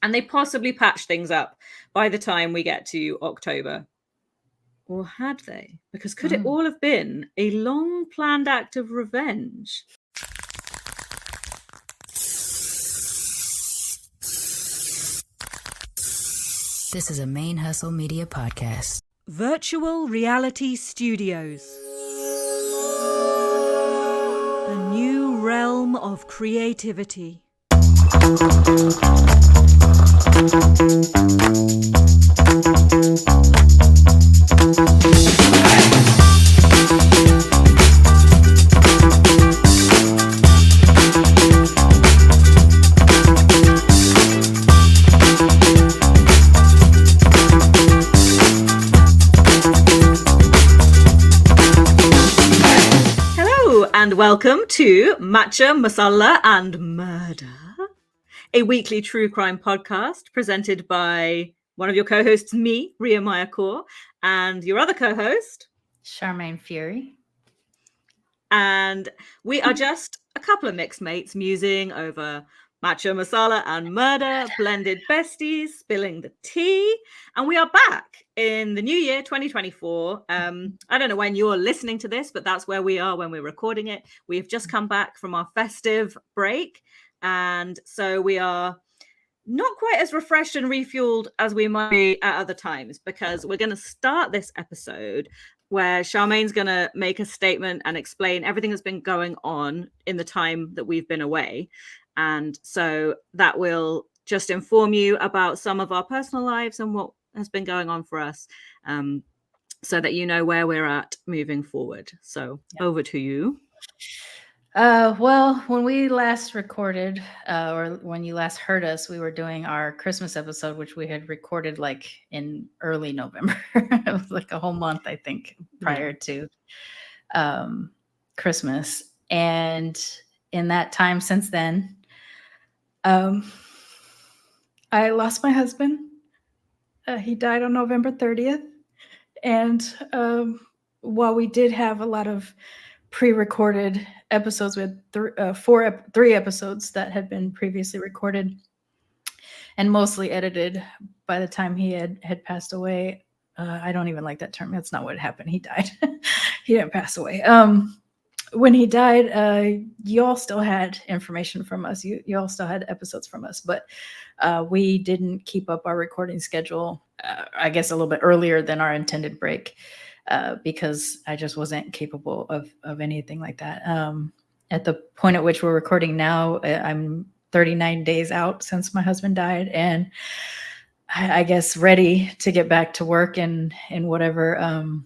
and they possibly patch things up by the time we get to October. Or had they? Because could it all have been a long-planned act of revenge? This is a ManeHustle Media podcast. Virtual Rhiality Studios. A new realm of creativity. And welcome to Matcha, Masala and Murder, a weekly true crime podcast presented by one of your co-hosts, me, Rhia Maîr Kaur, and your other co-host, Sharmane Fury. And we are just a couple of mixed mates musing over Matcha, Masala and Murder, blended besties, spilling the tea. And we are back in the new year, 2024. I don't know when you're listening to this, but that's where we are when we're recording it. We have just come back from our festive break. And so we are not quite as refreshed and refueled as we might be at other times, because we're going to start this episode where Sharmane's going to make a statement and explain everything that's been going on in the time that we've been away. And so that will just inform you about some of our personal lives and what has been going on for us, so that you know where we're at moving forward. So over to you. Well, when we last recorded, or when you last heard us, we were doing our Christmas episode, which we had recorded like in early November. It was like a whole month, I think, prior to Christmas. And in that time since then, I lost my husband. He died on November 30th. And while we did have a lot of pre-recorded episodes, we had three episodes that had been previously recorded and mostly edited by the time he had passed away. I don't even like that term. That's not what happened. He died. He didn't pass away. When he died, you all still had information from us. You all still had episodes from us, but we didn't keep up our recording schedule, I guess a little bit earlier than our intended break, because I just wasn't capable of anything like that. At the point at which we're recording now, I'm 39 days out since my husband died, and I guess ready to get back to work in whatever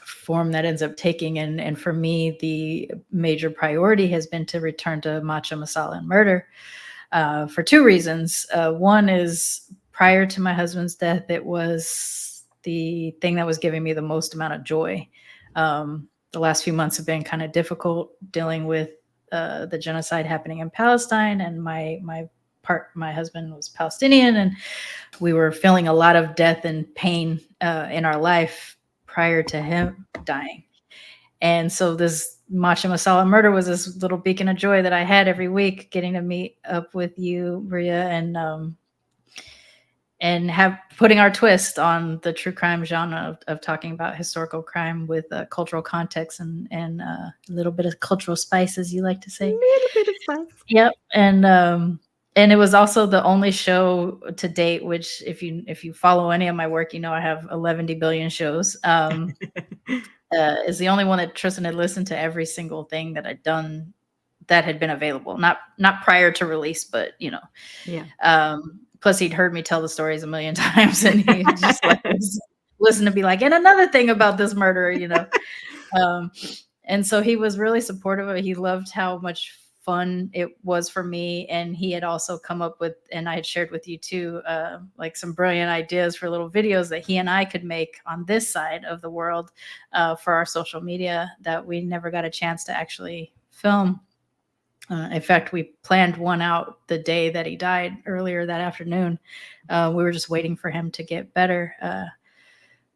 form that ends up taking. And for me, the major priority has been to return to Matcha, Masala and Murder for two reasons. One is, prior to my husband's death, it was the thing that was giving me the most amount of joy. The last few months have been kind of difficult, dealing with the genocide happening in Palestine, and my husband was Palestinian, and we were feeling a lot of death and pain in our life prior to him dying. And so this Matcha, Masala Murder was this little beacon of joy that I had every week, getting to meet up with you, Rhia, and have putting our twist on the true crime genre of talking about historical crime with cultural context and a little bit of cultural spice, as you like to say. A little bit of spice. Yep. And it was also the only show to date, which if you follow any of my work, you know I have 11 billion shows. Is the only one that Tristan had listened to every single thing that I'd done that had been available, not prior to release, but plus he'd heard me tell the stories a million times, and he just like listen to be like, and another thing about this murder, and so he was really supportive of it. He loved how much fun it was for me, and he had also come up with, and I had shared with you too, like some brilliant ideas for little videos that he and I could make on this side of the world for our social media that we never got a chance to actually film. In fact, we planned one out the day that he died, earlier that afternoon. We were just waiting for him to get better,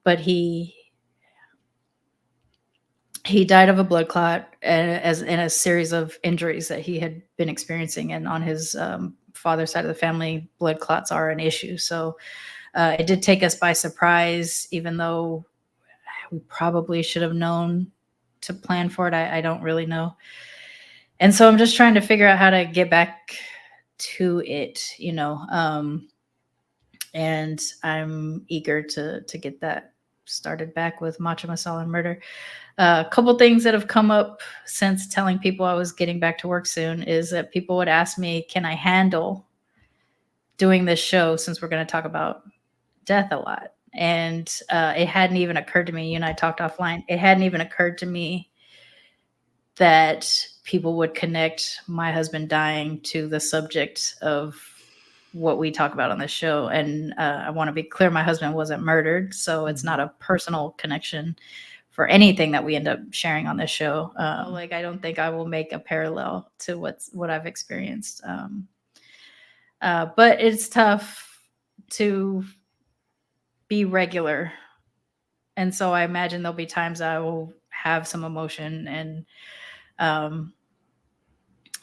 but he died of a blood clot, as in a series of injuries that he had been experiencing. And on his father's side of the family, blood clots are an issue. So it did take us by surprise, even though we probably should have known to plan for it. I don't really know. And so I'm just trying to figure out how to get back to it, and I'm eager to get that started back with Matcha, Masala, and Murder. A couple things that have come up since telling people I was getting back to work soon is that people would ask me, can I handle doing this show, since we're going to talk about death a lot? And it hadn't even occurred to me, you and I talked offline, it hadn't even occurred to me that people would connect my husband dying to the subject of what we talk about on this show. And I want to be clear, my husband wasn't murdered, so it's not a personal connection for anything that we end up sharing on this show. Like, I don't think I will make a parallel to what I've experienced. But it's tough to be regular. And so I imagine there'll be times I will have some emotion, and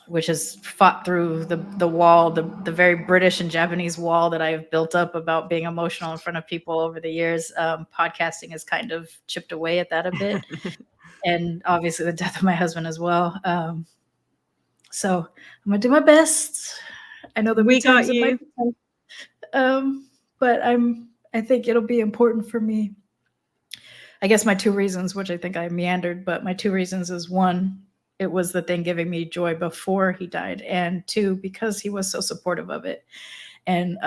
which has fought through the wall, the very British and Japanese wall that I've built up about being emotional in front of people over the years. Podcasting has kind of chipped away at that a bit. And obviously the death of my husband as well. So I'm going to do my best. I know that We got you. But I think it'll be important for me. I guess my two reasons, which I think I meandered, but my two reasons is, one, it was the thing giving me joy before he died, and two, because he was so supportive of it, and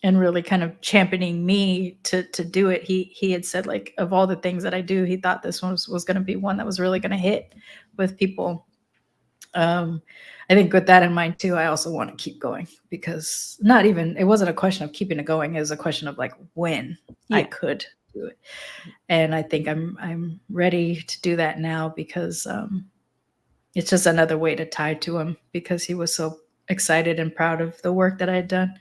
really kind of championing me to do it. He had said, like, of all the things that I do, he thought this one was going to be one that was really going to hit with people. I think with that in mind too, I also want to keep going, because it wasn't a question of keeping it going. It was a question of like when I could do it. And I think I'm ready to do that now, because it's just another way to tie to him, because he was so excited and proud of the work that I had done.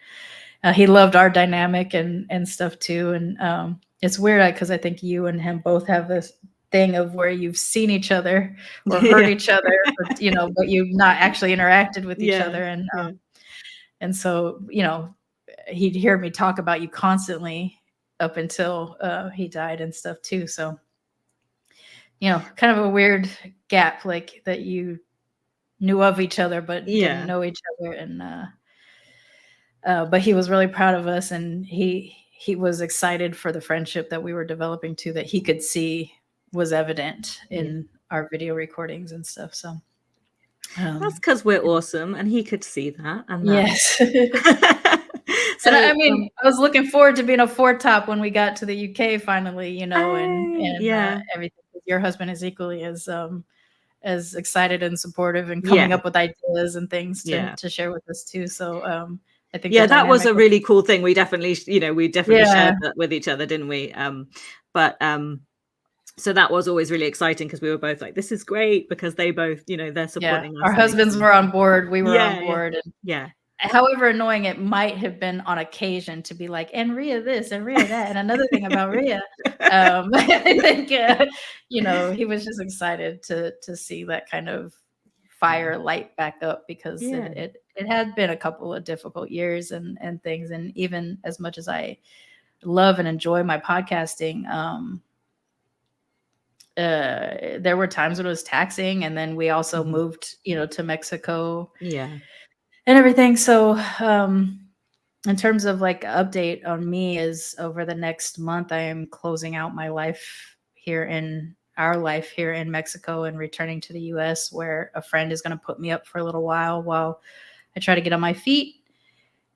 He loved our dynamic and stuff too. And it's weird, because I think you and him both have this thing of where you've seen each other or heard each other, but you've not actually interacted with each other. And so, he'd hear me talk about you constantly up until he died and stuff too. So, kind of a weird gap, like that you knew of each other, but didn't know each other. And, but he was really proud of us, and he was excited for the friendship that we were developing too, that he could see was evident in our video recordings and stuff. So that's because we're awesome, and he could see that. And yes. So and I mean, I was looking forward to being a four top when we got to the UK finally, and everything. Your husband is equally as excited and supportive and coming up with ideas and things to share with us too. So I think that was a really cool thing. We definitely shared that with each other, didn't we? So that was always really exciting, because we were both like, this is great, because they both, they're supporting us. Our husbands were on board. We were on board. Yeah. However annoying it might have been on occasion to be like, and Rhia this and Rhia that, and another thing about Rhia. I think, he was just excited to see that kind of fire light back up, because it had been a couple of difficult years and things. And even as much as I love and enjoy my podcasting, there were times when it was taxing, and then we also moved, to Mexico. And everything. So in terms of like update on me, is over the next month, I am closing out my life here in Mexico and returning to the US, where a friend is going to put me up for a little while I try to get on my feet.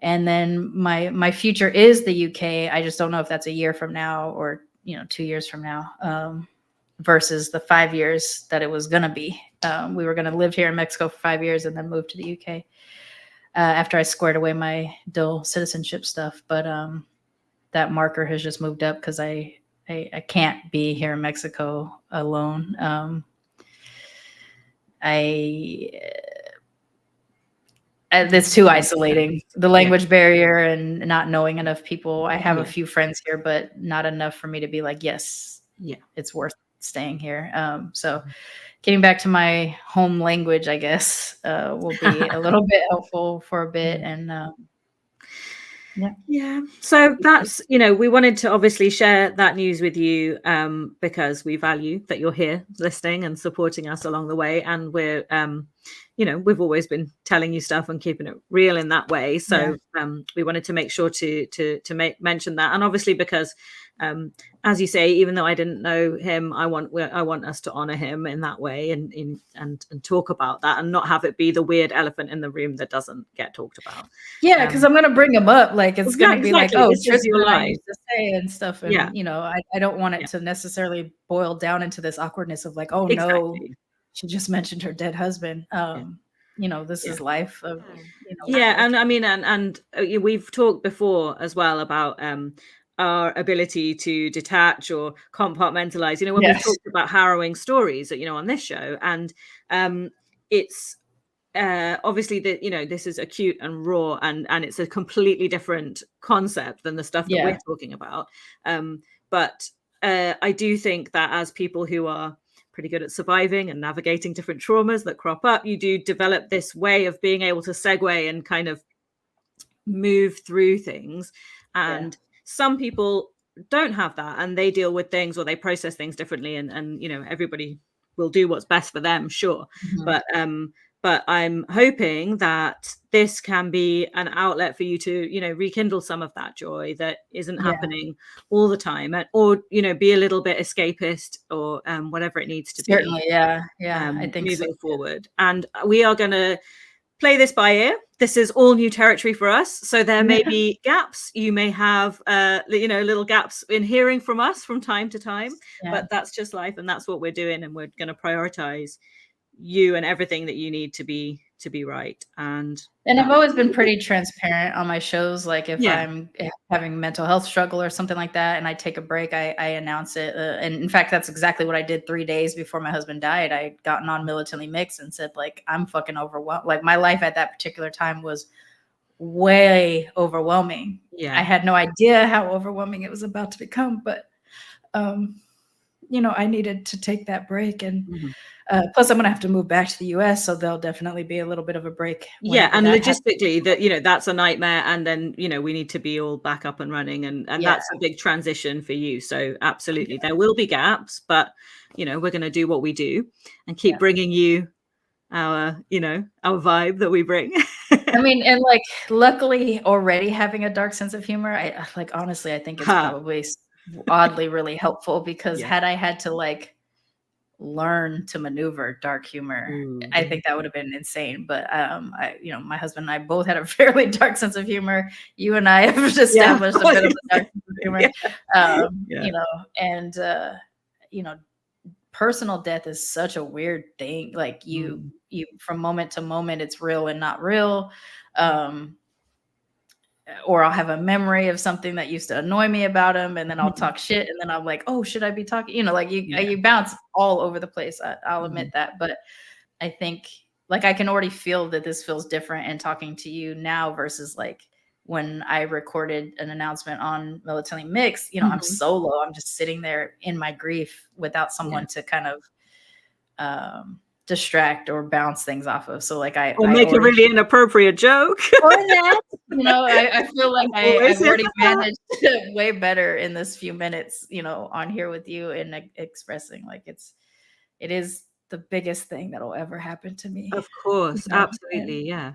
And then my future is the UK. I just don't know if that's a year from now or, 2 years from now, versus the 5 years that it was going to be. We were going to live here in Mexico for 5 years and then move to the UK. After I squared away my dual citizenship stuff. But that marker has just moved up, because I can't be here in Mexico alone. It's too isolating. The language barrier and not knowing enough people. I have a few friends here, but not enough for me to be like, yes, it's worth staying here. So getting back to my home language, I guess, will be a little bit helpful for a bit. And yeah. So that's, we wanted to obviously share that news with you because we value that you're here listening and supporting us along the way. And we're, we've always been telling you stuff and keeping it real in that way. So we wanted to make sure to mention that. And obviously because, as you say, even though I didn't know him, I want us to honor him in that way and talk about that and not have it be the weird elephant in the room that doesn't get talked about. Yeah, because I'm gonna bring him up. Like it's gonna be exactly. like, oh, This is Tristan your and I life. used to say and stuff. And I don't want it to necessarily boil down into this awkwardness of like, oh no, she just mentioned her dead husband. This is life of and I mean and we've talked before as well about our ability to detach or compartmentalize, when we've talked about harrowing stories, on this show. And it's obviously that, this is acute and raw and it's a completely different concept than the stuff that we're talking about. But I do think that as people who are pretty good at surviving and navigating different traumas that crop up, you do develop this way of being able to segue and kind of move through things. And some people don't have that and they deal with things or they process things differently and everybody will do what's best for them, sure. But I'm hoping that this can be an outlet for you to rekindle some of that joy that isn't happening all the time, or be a little bit escapist or whatever it needs to be. Certainly, I think moving forward. And we are going to play this by ear. This is all new territory for us. So there may be gaps. You may have, little gaps in hearing from us from time to time, but that's just life. And that's what we're doing. And we're going to prioritize you and everything that you need to be right. And I've always been pretty transparent on my shows. Like if I'm having a mental health struggle or something like that, and I take a break, I announce it. And in fact, that's exactly what I did 3 days before my husband died. I had gotten on Militantly Mixed and said, like, I'm fucking overwhelmed. Like my life at that particular time was way overwhelming. I had no idea how overwhelming it was about to become, but I needed to take that break. And plus I'm going to have to move back to the US. So there'll definitely be a little bit of a break. And logistically that's a nightmare. And then, we need to be all back up and running and that's a big transition for you. So absolutely. There will be gaps, but, we're going to do what we do and keep bringing you our vibe that we bring. I mean, and like, luckily already having a dark sense of humor, honestly, I think it's probably oddly really helpful because had I had to like learn to maneuver dark humor, I think that would have been insane. But my husband and I both had a fairly dark sense of humor. You and I have established a bit of a dark sense of humor. And personal death is such a weird thing. Like you from moment to moment, it's real and not real. Or I'll have a memory of something that used to annoy me about him, and then I'll talk shit, and then I'm like, oh, should I be talking? You bounce all over the place. I'll admit that, but I think like I can already feel that this feels different in talking to you now versus like when I recorded an announcement on Militantly Mixed. I'm solo. I'm just sitting there in my grief without someone to kind of distract or bounce things off of. So like I make a really inappropriate joke or that, I feel like I've already managed way better in this few minutes, on here with you and expressing like it is the biggest thing that'll ever happen to me. Of course. Absolutely. Yeah.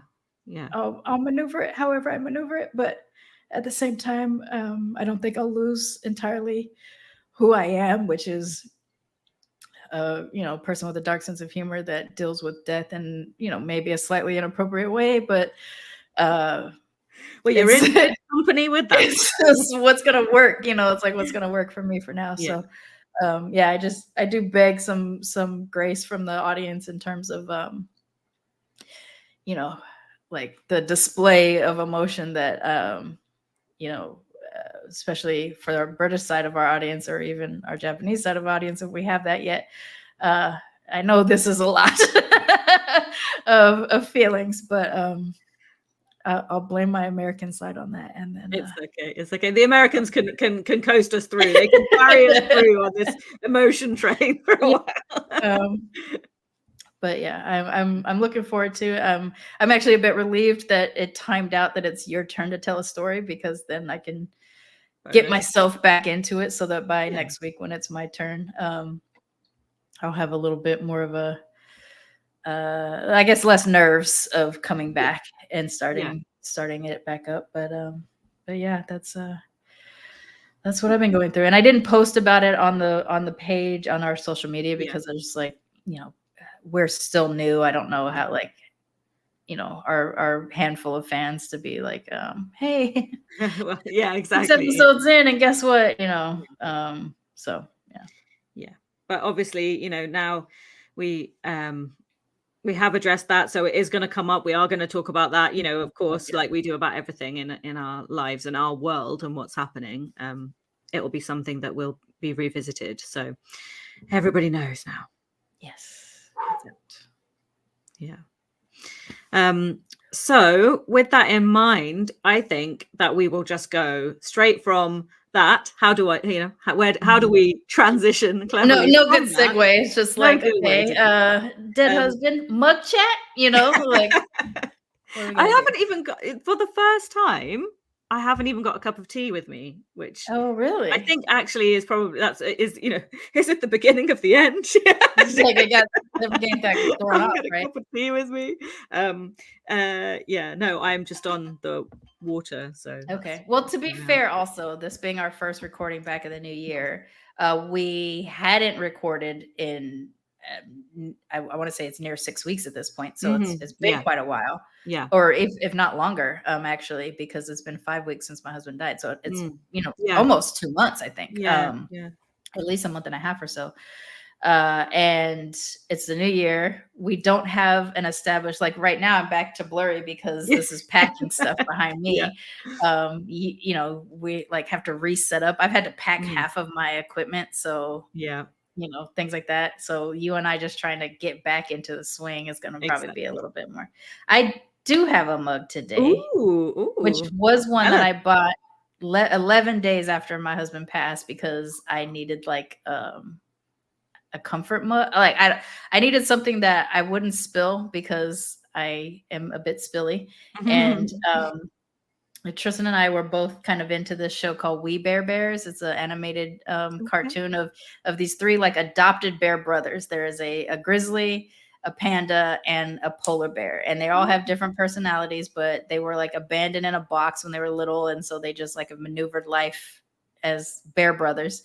I'll maneuver it however I maneuver it, but at the same time, I don't think I'll lose entirely who I am, which is a person with a dark sense of humor that deals with death in, maybe a slightly inappropriate way, but well, you're in company with that. It's what's gonna work, it's like what's gonna work for me for now. So I do beg some grace from the audience in terms of like the display of emotion that especially for our British side of our audience or even our Japanese side of audience, if we have that yet. I know this is a lot of feelings, but I'll blame my American side on that, and then it's okay. It's okay. The Americans can coast us through. They can carry us through on this emotion train for a while. But yeah, I'm looking forward to. I'm actually a bit relieved that it timed out that it's your turn to tell a story, because then I can get myself back into it, so that by next week when it's my turn, I'll have a little bit more of a, I guess, less nerves of coming back and starting it back up. But yeah, that's what I've been going through, and I didn't post about it on the page on our social media because I was just like, we're still new. I don't know how, like, our handful of fans to be like, hey, well, yeah, exactly. 6 episodes in, and guess what? So yeah. But obviously, now we have addressed that, so it is going to come up. We are going to talk about that, of course, like we do about everything in our lives and our world and what's happening. It will be something that will be revisited, so everybody knows now. Yes. Yeah. So with that in mind, I think that we will just go straight from that. How do I, how do we transition cleverly? No good segue. It's just like, okay, dead husband, mug chat, like. I haven't even got, for the first time, I haven't even got a cup of tea with me, which really? I think actually is probably, is it the beginning of the end? Like I got everything that thrown up, right? A cup of tea with me. No, I'm just on the water. So okay. Well, to be fair, also, this being our first recording back in the new year, we hadn't recorded in I want to say it's near 6 weeks at this point, so it's been quite a while. Yeah. Or if not longer, actually, because it's been 5 weeks since my husband died. So it's almost 2 months, I think. At least a month and a half or so. And it's the new year. We don't have an established, like right now I'm back to blurry because this is packing stuff behind me. We like have to reset up. I've had to pack half of my equipment. So things like that. So you and I just trying to get back into the swing is going to probably be a little bit more. I do have a mug today, which was one that I bought 11 days after my husband passed because I needed like a comfort mug. Like I needed something that I wouldn't spill because I am a bit spilly. And Tristan and I were both kind of into this show called We Bear Bears. It's an animated cartoon of these 3 like adopted bear brothers. There is a grizzly, a panda, and a polar bear, and they all have different personalities, but they were like abandoned in a box when they were little, and so they just like have maneuvered life as bear brothers.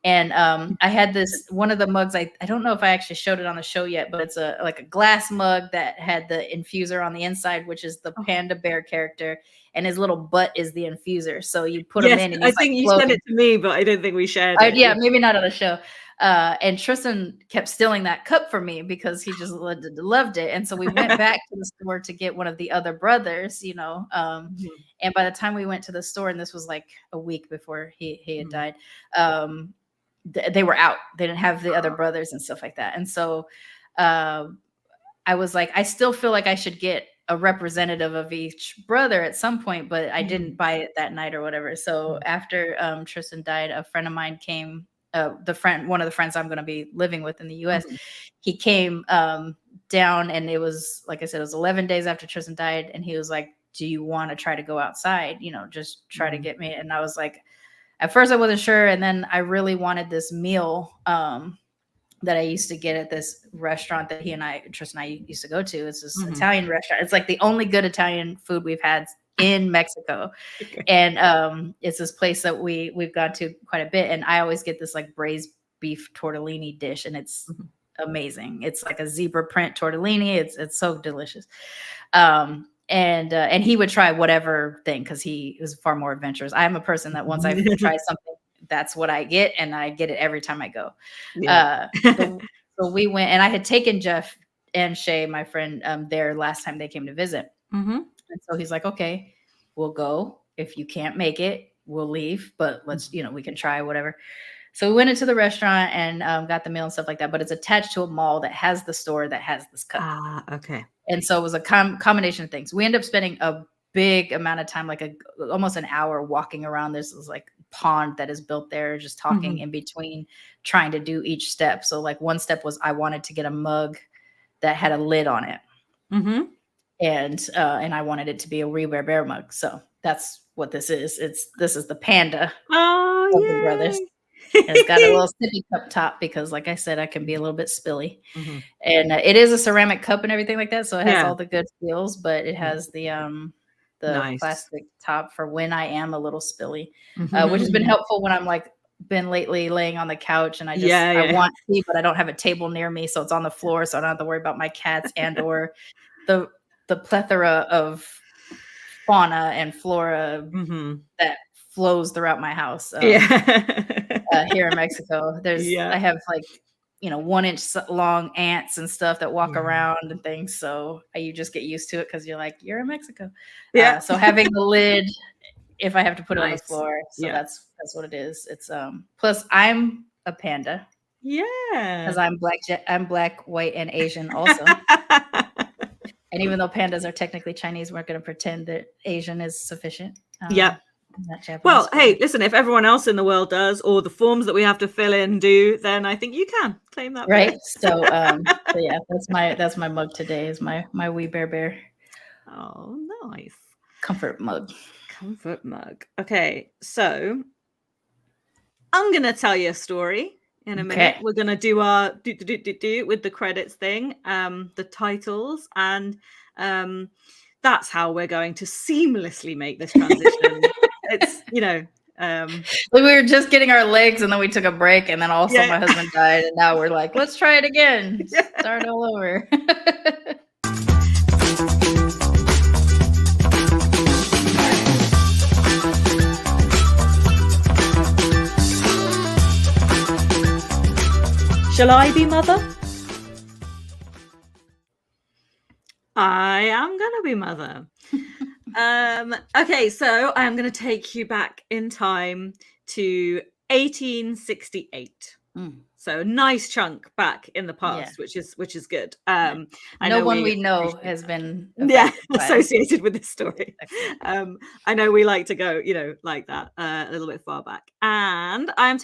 And I had this one of the mugs. I don't know if I actually showed it on the show yet, but it's a glass mug that had the infuser on the inside, which is the panda bear character, and his little butt is the infuser. So you put him in. And I think you sent it to me, but I don't think we shared it. Yeah, maybe not on the show. And Tristan kept stealing that cup from me because he just loved it. And so we went back to the store to get one of the other brothers, and by the time we went to the store, and this was like a week before he had died, they were out. They didn't have the other brothers and stuff like that. And so I was like, I still feel like I should get a representative of each brother at some point, but I didn't buy it that night or whatever. So after Tristan died, a friend of mine came, one of the friends I'm going to be living with in the US, he came down, and it was, like I said, it was 11 days after Tristan died. And he was like, do you want to try to go outside? Just try to get me. And I was like, at first I wasn't sure. And then I really wanted this meal that I used to get at this restaurant that Tristan and I used to go to. It's this Italian restaurant. It's like the only good Italian food we've had in Mexico. And it's this place that we've gone to quite a bit. And I always get this like braised beef tortellini dish, and it's amazing. It's like a zebra print tortellini. It's so delicious. And he would try whatever thing because he was far more adventurous. I'm a person that once I try something, that's what I get, and I get it every time I go. So we went, and I had taken Jeff and Shay, my friend, there last time they came to visit. And so he's like, okay, we'll go. If you can't make it, we'll leave, but let's, we can try whatever. So we went into the restaurant and got the meal and stuff like that, but it's attached to a mall that has the store that has this cup. Okay. And so it was a combination of things. We ended up spending a big amount of time, like almost an hour walking around. There's this like pond that is built there, just talking in between, trying to do each step. So like one step was I wanted to get a mug that had a lid on it. And I wanted it to be a Rhia Maîr mug. So that's what this is. This is the panda of the brothers. And it's got a little sippy cup top because, like I said, I can be a little bit spilly. And it is a ceramic cup and everything like that, so it has all the good feels, but it has the Nice. plastic top for when I am a little spilly, which has been helpful when I'm like been lately laying on the couch and I just I want tea, but I don't have a table near me, so it's on the floor, so I don't have to worry about my cats and or the plethora of fauna and flora that flows throughout my house. Here in Mexico, I have like 1 inch long ants and stuff that walk around and things. So you just get used to it because you're in Mexico. So having the lid, if I have to put it on the floor, so that's what it is. It's plus I'm a panda. Because I'm black, white, and Asian also. And even though pandas are technically Chinese, we're going to pretend that Asian is sufficient. Well, hey, listen, if everyone else in the world does, or the forms that we have to fill in do, then I think you can claim that. Right. So yeah, that's my mug today, is my wee bear. Oh, nice. Comfort mug. Okay, so I'm going to tell you a story in a minute. We're going to do our do with the credits thing, the titles, and that's how we're going to seamlessly make this transition. It's, we were just getting our legs and then we took a break and then also my husband died and now we're like, let's try it again. Start all over. Shall I be mother? I am going to be mother. Okay, so I'm going to take you back in time to 1868. So a nice chunk back in the past, which is good. I know we know has been associated with this story. I know we like to go, like that a little bit far back. And I'm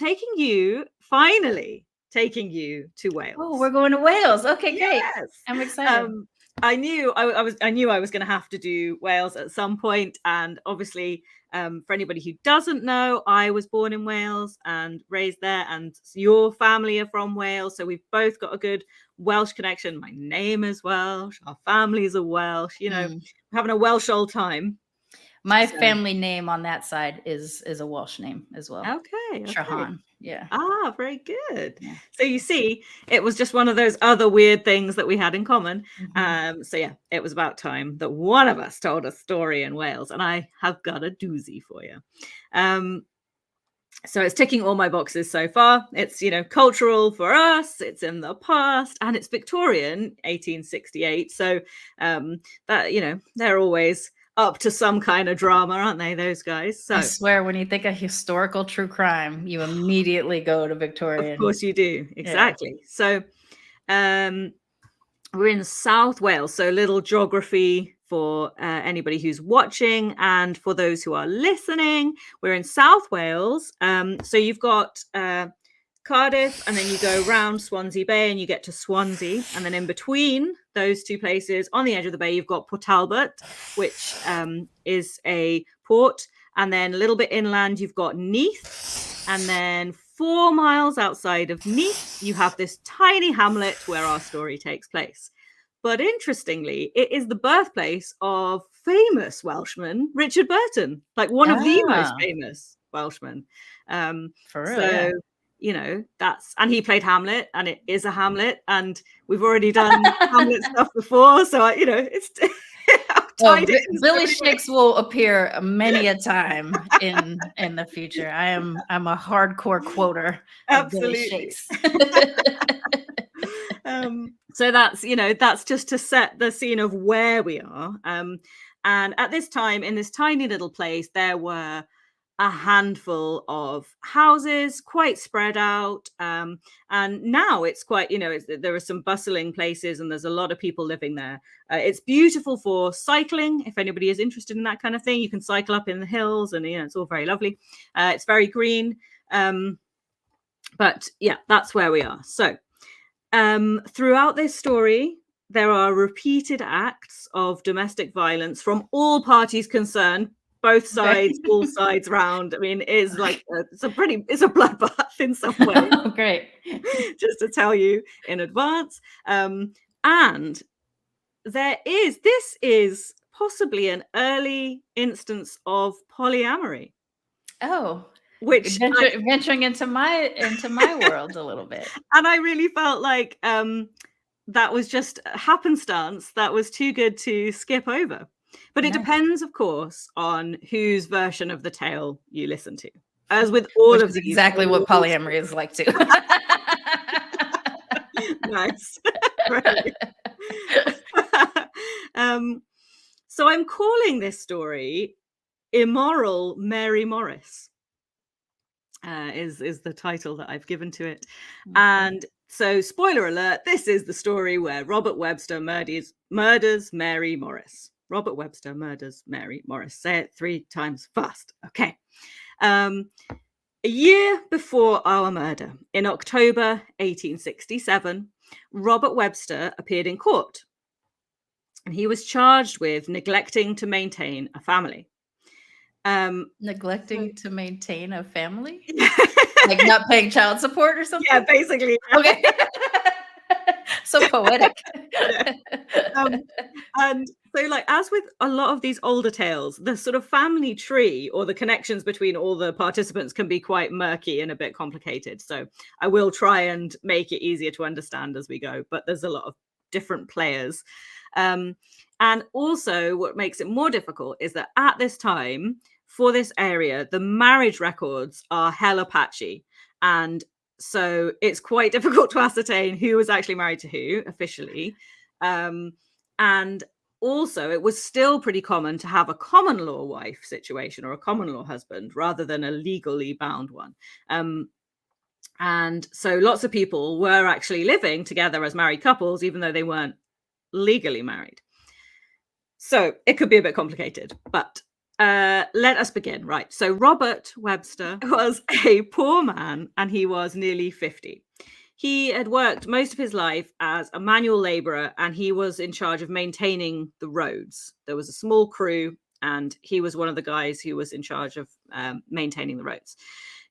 finally taking you to Wales. Oh, we're going to Wales. Okay, great. Yes. I'm excited. I knew I was going to have to do Wales at some point, and obviously, for anybody who doesn't know, I was born in Wales and raised there, and your family are from Wales, so we've both got a good Welsh connection. My name is Welsh, our families are Welsh. We're having a Welsh old time. My family name on that side is a Welsh name as well. Okay. Sharmane. Yeah. Ah, very good. Yeah. So you see, it was just one of those other weird things that we had in common. So yeah, it was about time that one of us told a story in Wales, and I have got a doozy for you. So it's ticking all my boxes so far. It's, cultural for us, it's in the past, and it's Victorian, 1868. So that, they're always up to some kind of drama, aren't they, those guys? So I swear, when you think of historical true crime, you immediately go to Victorian. Of course you do. Exactly. Yeah. So we're in South Wales, so a little geography for anybody who's watching, and for those who are listening. We're in South Wales. So you've got Cardiff, and then you go round Swansea Bay and you get to Swansea, and then in between those two places on the edge of the bay you've got Port Talbot, which is a port, and then a little bit inland you've got Neath, and then 4 miles outside of Neath you have this tiny hamlet where our story takes place. But interestingly, it is the birthplace of famous Welshman Richard Burton, like one of the most famous Welshmen. For real, and he played Hamlet, and it is a Hamlet, and we've already done Hamlet stuff before, so it's Billy Shakes will appear many a time in the future. I'm a hardcore quoter. Absolutely. So that's just to set the scene of where we are. And at this time, in this tiny little place, there were a handful of houses, quite spread out. And now it's quite, there are some bustling places and there's a lot of people living there. It's beautiful for cycling. If anybody is interested in that kind of thing, you can cycle up in the hills and, it's all very lovely. It's very green. But yeah, that's where we are. So throughout this story, there are repeated acts of domestic violence from all parties concerned, both sides, all sides round. I mean, it's like it's a bloodbath in some way. Oh, great. Just to tell you in advance. And this is possibly an early instance of polyamory. Oh, which venturing into my world a little bit. And I really felt like that was just happenstance. That was too good to skip over. But it depends, of course, on whose version of the tale you listen to. As with all of these, exactly what polyamory is like too. Nice. So I'm calling this story Immoral Mary Morris. Is the title that I've given to it. Mm-hmm. And so, spoiler alert, this is the story where Robert Webster murders Mary Morris. Robert Webster murders Mary Morris. Say it 3 times fast. Okay. A year before our murder, in October 1867, Robert Webster appeared in court. And he was charged with neglecting to maintain a family. Neglecting to maintain a family? Like not paying child support or something? Yeah, basically. Okay. So poetic. And so, like, as with a lot of these older tales, the sort of family tree or the connections between all the participants can be quite murky and a bit complicated. So I will try and make it easier to understand as we go, but there's a lot of different players. And also what makes it more difficult is that at this time, for this area, the marriage records are hella patchy. And so it's quite difficult to ascertain who was actually married to who officially. And also it was still pretty common to have a common law wife situation or a common law husband rather than a legally bound one. And so lots of people were actually living together as married couples, even though they weren't legally married. So it could be a bit complicated, but let us begin. Right. So Robert Webster was a poor man and he was nearly 50. He had worked most of his life as a manual laborer and he was in charge of maintaining the roads. There was a small crew and he was one of the guys who was in charge of maintaining the roads.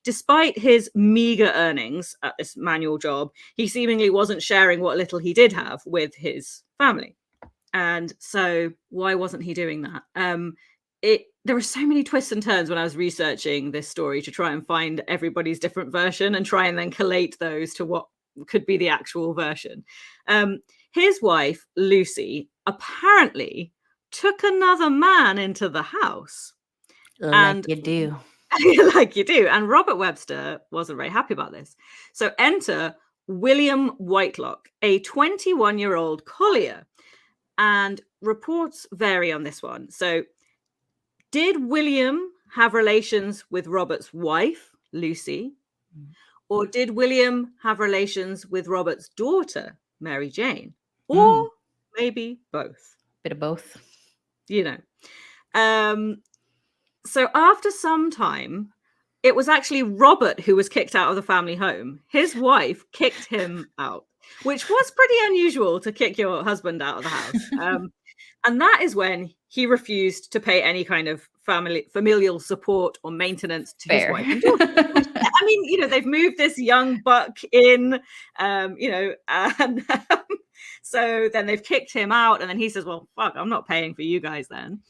Despite his meager earnings at this manual job, he seemingly wasn't sharing what little he did have with his family. And so why wasn't he doing that? There were so many twists and turns when I was researching this story to try and find everybody's different version and try and then collate those to what could be the actual version. His wife, Lucy, apparently took another man into the house. Like you do. Like you do. And Robert Webster wasn't very happy about this. So enter William Whitelock, a 21-year-old collier. And reports vary on this one. So did William have relations with Robert's wife, Lucy? Or did William have relations with Robert's daughter, Mary Jane? Or maybe both? Bit of both. So after some time, it was actually Robert who was kicked out of the family home. His wife kicked him out, which was pretty unusual to kick your husband out of the house. And that is when he refused to pay any kind of familial support or maintenance to his wife and daughter. I mean, they've moved this young buck in, and so then they've kicked him out. And then he says, well, fuck, I'm not paying for you guys then.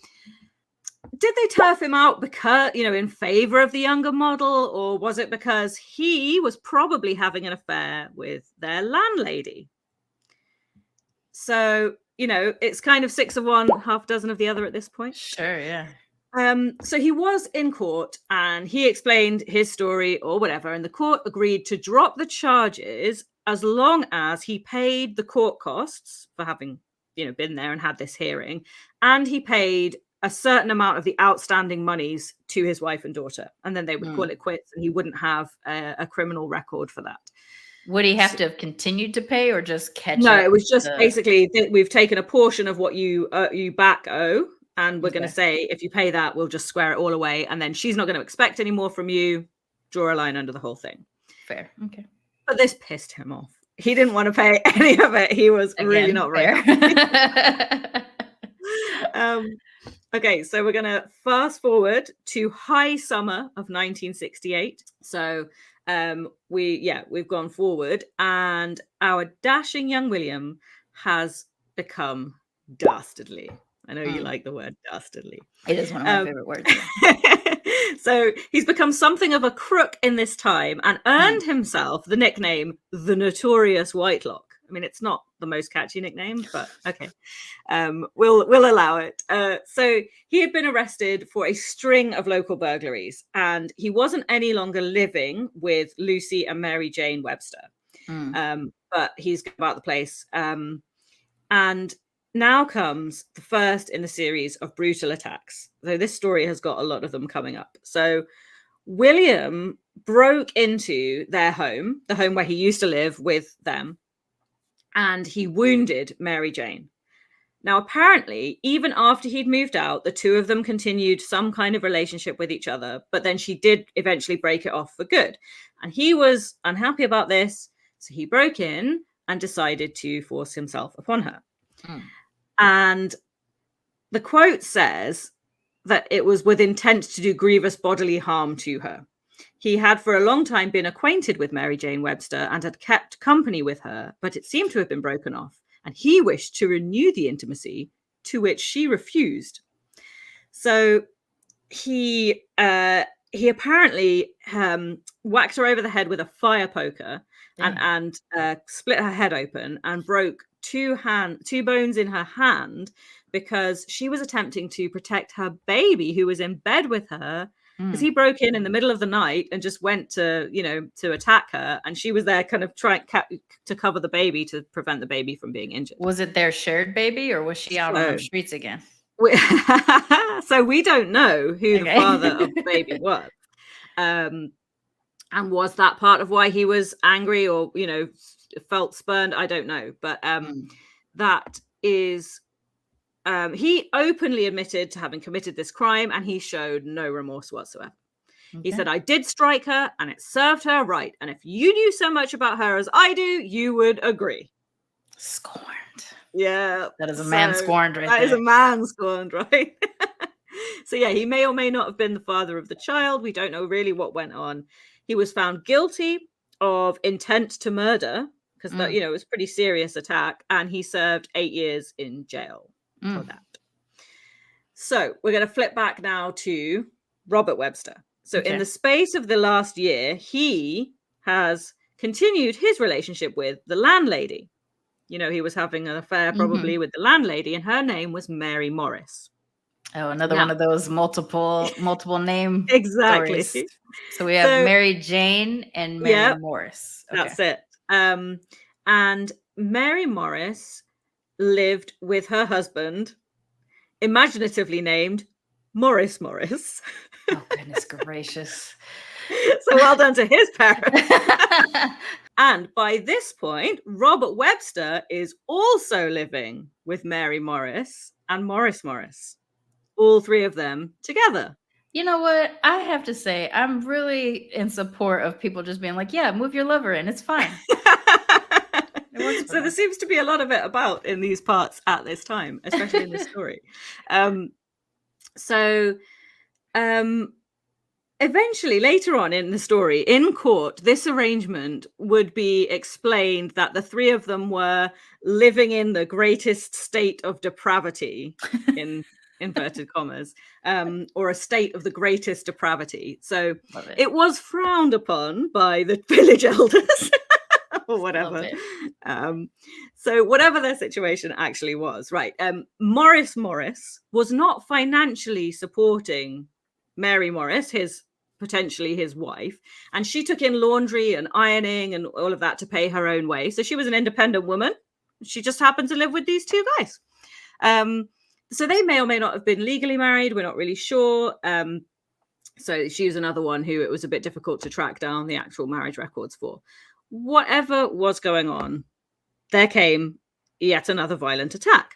Did they turf him out because, in favor of the younger model, or was it because he was probably having an affair with their landlady? So, it's kind of 6 of one, half dozen of the other at this point. Sure, yeah. So he was in court and he explained his story or whatever, and the court agreed to drop the charges as long as he paid the court costs for having, been there and had this hearing, and he paid a certain amount of the outstanding monies to his wife and daughter, and then they would call it quits, and he wouldn't have a criminal record for that. Would he have to have continued to pay, or just catch No, up it was just the- basically we've taken a portion of what you back owe, and we're going to Okay. say if you pay that, we'll just square it all away, and then she's not going to expect any more from you. Draw a line under the whole thing. Fair. Okay. But this pissed him off. He didn't want to pay any of it. He was really Again, not fair. right. Okay, so we're going to fast forward to high summer of 1968. So we've gone forward, and our dashing young William has become dastardly. I know you like the word dastardly. It is one of my favorite words. So he's become something of a crook in this time and earned himself the nickname the Notorious Whitelock. I mean, it's not the most catchy nickname, but okay, we'll allow it. So he had been arrested for a string of local burglaries, and he wasn't any longer living with Lucy and Mary Jane Webster, but he's about the place. And now comes the first in the series of brutal attacks. So this story has got a lot of them coming up. So William broke into their home, the home where he used to live with them, and he wounded Mary Jane. Now, apparently, even after he'd moved out, the two of them continued some kind of relationship with each other, but then she did eventually break it off for good. And he was unhappy about this, so he broke in and decided to force himself upon her. And the quote says that it was with intent to do grievous bodily harm to her. He had for a long time been acquainted with Mary Jane Webster and had kept company with her, but it seemed to have been broken off, and he wished to renew the intimacy, to which she refused. So he apparently whacked her over the head with a fire poker and split her head open and broke two bones in her hand because she was attempting to protect her baby who was in bed with her, because he broke in the middle of the night and just went to attack her, and she was there kind of trying to cover the baby to prevent the baby from being injured. Was it their shared baby, or was she out on the streets again? So we don't know who the father of the baby was. And was that part of why he was angry or, felt spurned? I don't know. But that is, he openly admitted to having committed this crime, and he showed no remorse whatsoever. Okay. He said, I did strike her and it served her right. And if you knew so much about her as I do, you would agree. Scorned. Yeah. That is a man scorned right there. That is a man scorned, right? So yeah, he may or may not have been the father of the child. We don't know really what went on. He was found guilty of intent to murder because it was a pretty serious attack, and he served 8 years in jail for that. So we're going to flip back now to Robert Webster. So in the space of the last year, he has continued his relationship with the landlady. He was having an affair probably with the landlady, and her name was Mary Morris. Oh, another one of those multiple name exactly stories. So we have Mary Jane and Mary Morris. Okay. That's it. And Mary Morris lived with her husband, imaginatively named Morris Morris. Oh, goodness gracious. So well done to his parents. And by this point, Robert Webster is also living with Mary Morris and Morris Morris. All three of them together. You know what? I have to say, I'm really in support of people just being like, yeah, move your lover in. It's fine. It works. So there seems to be a lot of it about in these parts at this time, especially in this story. Eventually, later on in the story, in court, this arrangement would be explained that the three of them were living in the greatest state of depravity, in inverted commas, or a state of the greatest depravity. So it was frowned upon by the village elders or whatever. So whatever their situation actually was, right. Morris Morris was not financially supporting Mary Morris, potentially his wife, and she took in laundry and ironing and all of that to pay her own way. So she was an independent woman. She just happened to live with these two guys. So they may or may not have been legally married. We're not really sure. So she was another one who it was a bit difficult to track down the actual marriage records for. Whatever was going on, there came yet another violent attack.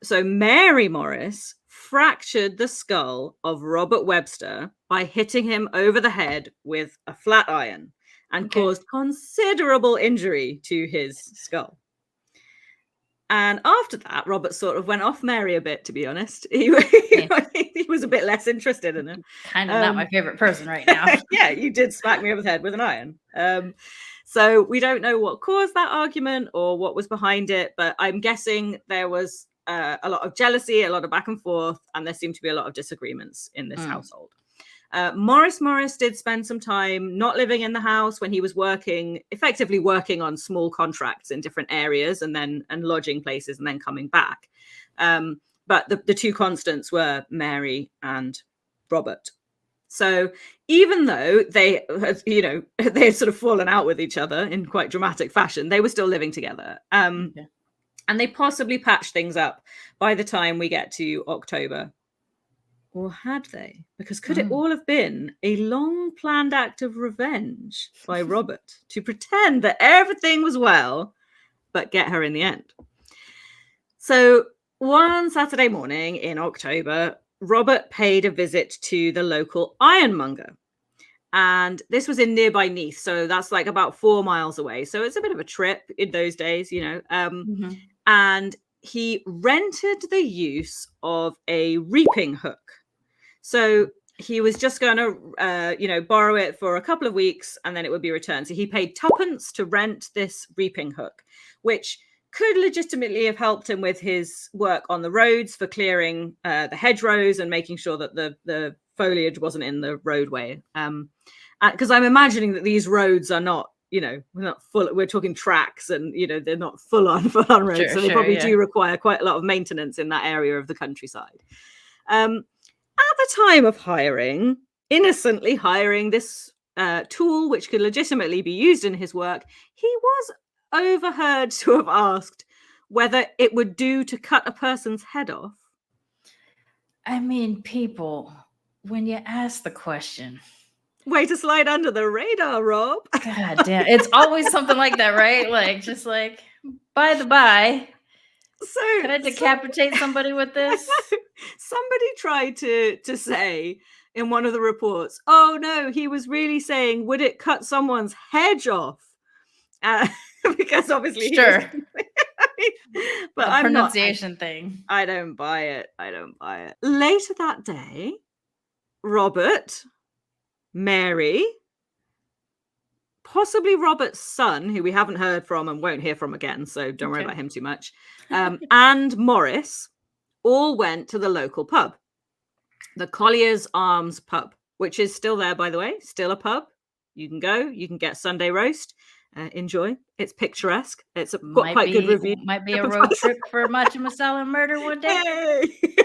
So Mary Morris fractured the skull of Robert Webster by hitting him over the head with a flat iron and caused considerable injury to his skull. And after that, Robert sort of went off Mary a bit, to be honest. He was a bit less interested in her. Kind of not my favorite person right now. Yeah, you did smack me over the head with an iron. So we don't know what caused that argument or what was behind it, but I'm guessing there was a lot of jealousy, a lot of back and forth, and there seemed to be a lot of disagreements in this household. Morris did spend some time not living in the house when he was effectively working on small contracts in different areas and lodging places and then coming back. But the two constants were Mary and Robert. So even though they had sort of fallen out with each other in quite dramatic fashion, they were still living together. And they possibly patched things up by the time we get to October. Or had they? Because could it all have been a long planned act of revenge by Robert to pretend that everything was well, but get her in the end? So one Saturday morning in October, Robert paid a visit to the local ironmonger. And this was in nearby Neath. So that's like about 4 miles away. So it's a bit of a trip in those days, And he rented the use of a reaping hook. So he was just going to, borrow it for a couple of weeks and then it would be returned. So he paid 2pence to rent this reaping hook, which could legitimately have helped him with his work on the roads for clearing the hedgerows and making sure that the foliage wasn't in the roadway. Because I'm imagining that these roads are not, we're not full. We're talking tracks, and they're not full on roads, so they probably do require quite a lot of maintenance in that area of the countryside. At the time of innocently hiring this tool, which could legitimately be used in his work, he was overheard to have asked whether it would do to cut a person's head off. I mean, people, when you ask the question. Way to slide under the radar, Rob. God damn. It's always something like that, right? Like, just like, by the by. So can I decapitate somebody with this? Somebody tried to say in one of the reports, oh no, he was really saying, would it cut someone's head off? Because obviously but I'm pronunciation thing. I don't buy it. Later that day, Robert, Mary, possibly Robert's son, who we haven't heard from and won't hear from again, so don't worry about him too much, and Morris all went to the local pub, the Collier's Arms pub, which is still there, by the way, still a pub. You can go, you can get Sunday roast, enjoy. It's picturesque. It's got quite good reviews. Might be a road trip for Matcha, Masala, and murder one day. Hey.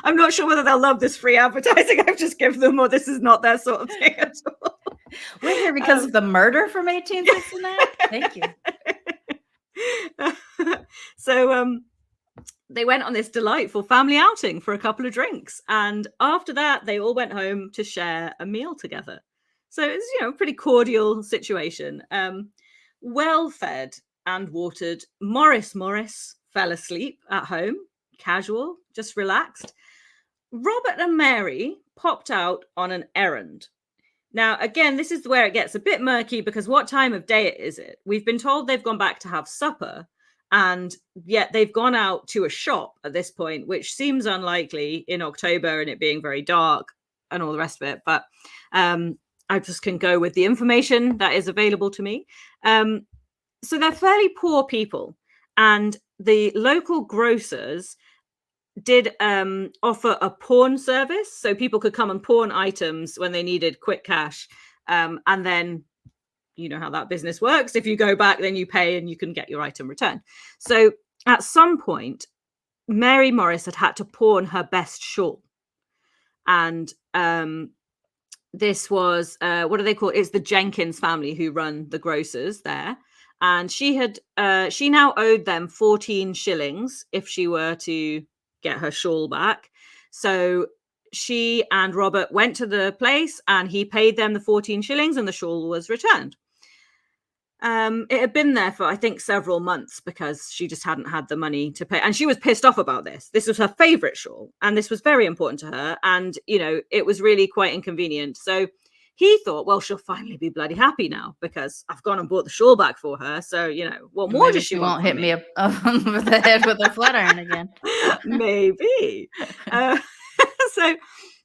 I'm not sure whether they'll love this free advertising I've just given them, or this is not their sort of thing at all. We're here because of the murder from 1869. Thank you. So they went on this delightful family outing for a couple of drinks, and after that they all went home to share a meal together. So it's a pretty cordial situation. Well fed and watered Morris fell asleep at home, casual, just relaxed. Robert and Mary popped out on an errand. Now, again, this is where it gets a bit murky, because what time of day is it? We've been told they've gone back to have supper, and yet they've gone out to a shop at this point, which seems unlikely in October and it being very dark and all the rest of it. But I just can go with the information that is available to me. So they're fairly poor people, and the local grocers did offer a pawn service, so people could come and pawn items when they needed quick cash, and then you know how that business works. If you go back, then you pay and you can get your item returned. So at some point, Mary Morris had to pawn her best shawl, and this was what do they call it? It's the Jenkins family who run the grocers there, and she now owed them 14 shillings if she were to get her shawl back. So she and Robert went to the place and he paid them the 14 shillings and the shawl was returned. It had been there for, I think, several months because she just hadn't had the money to pay. And she was pissed off about this. This was her favorite shawl. And this was very important to her. And, you know, it was really quite inconvenient. So he thought, well, she'll finally be bloody happy now because I've gone and bought the shawl back for her. So, you know, what more does she want? Won't hit me up over the head with a flat iron again. Maybe. So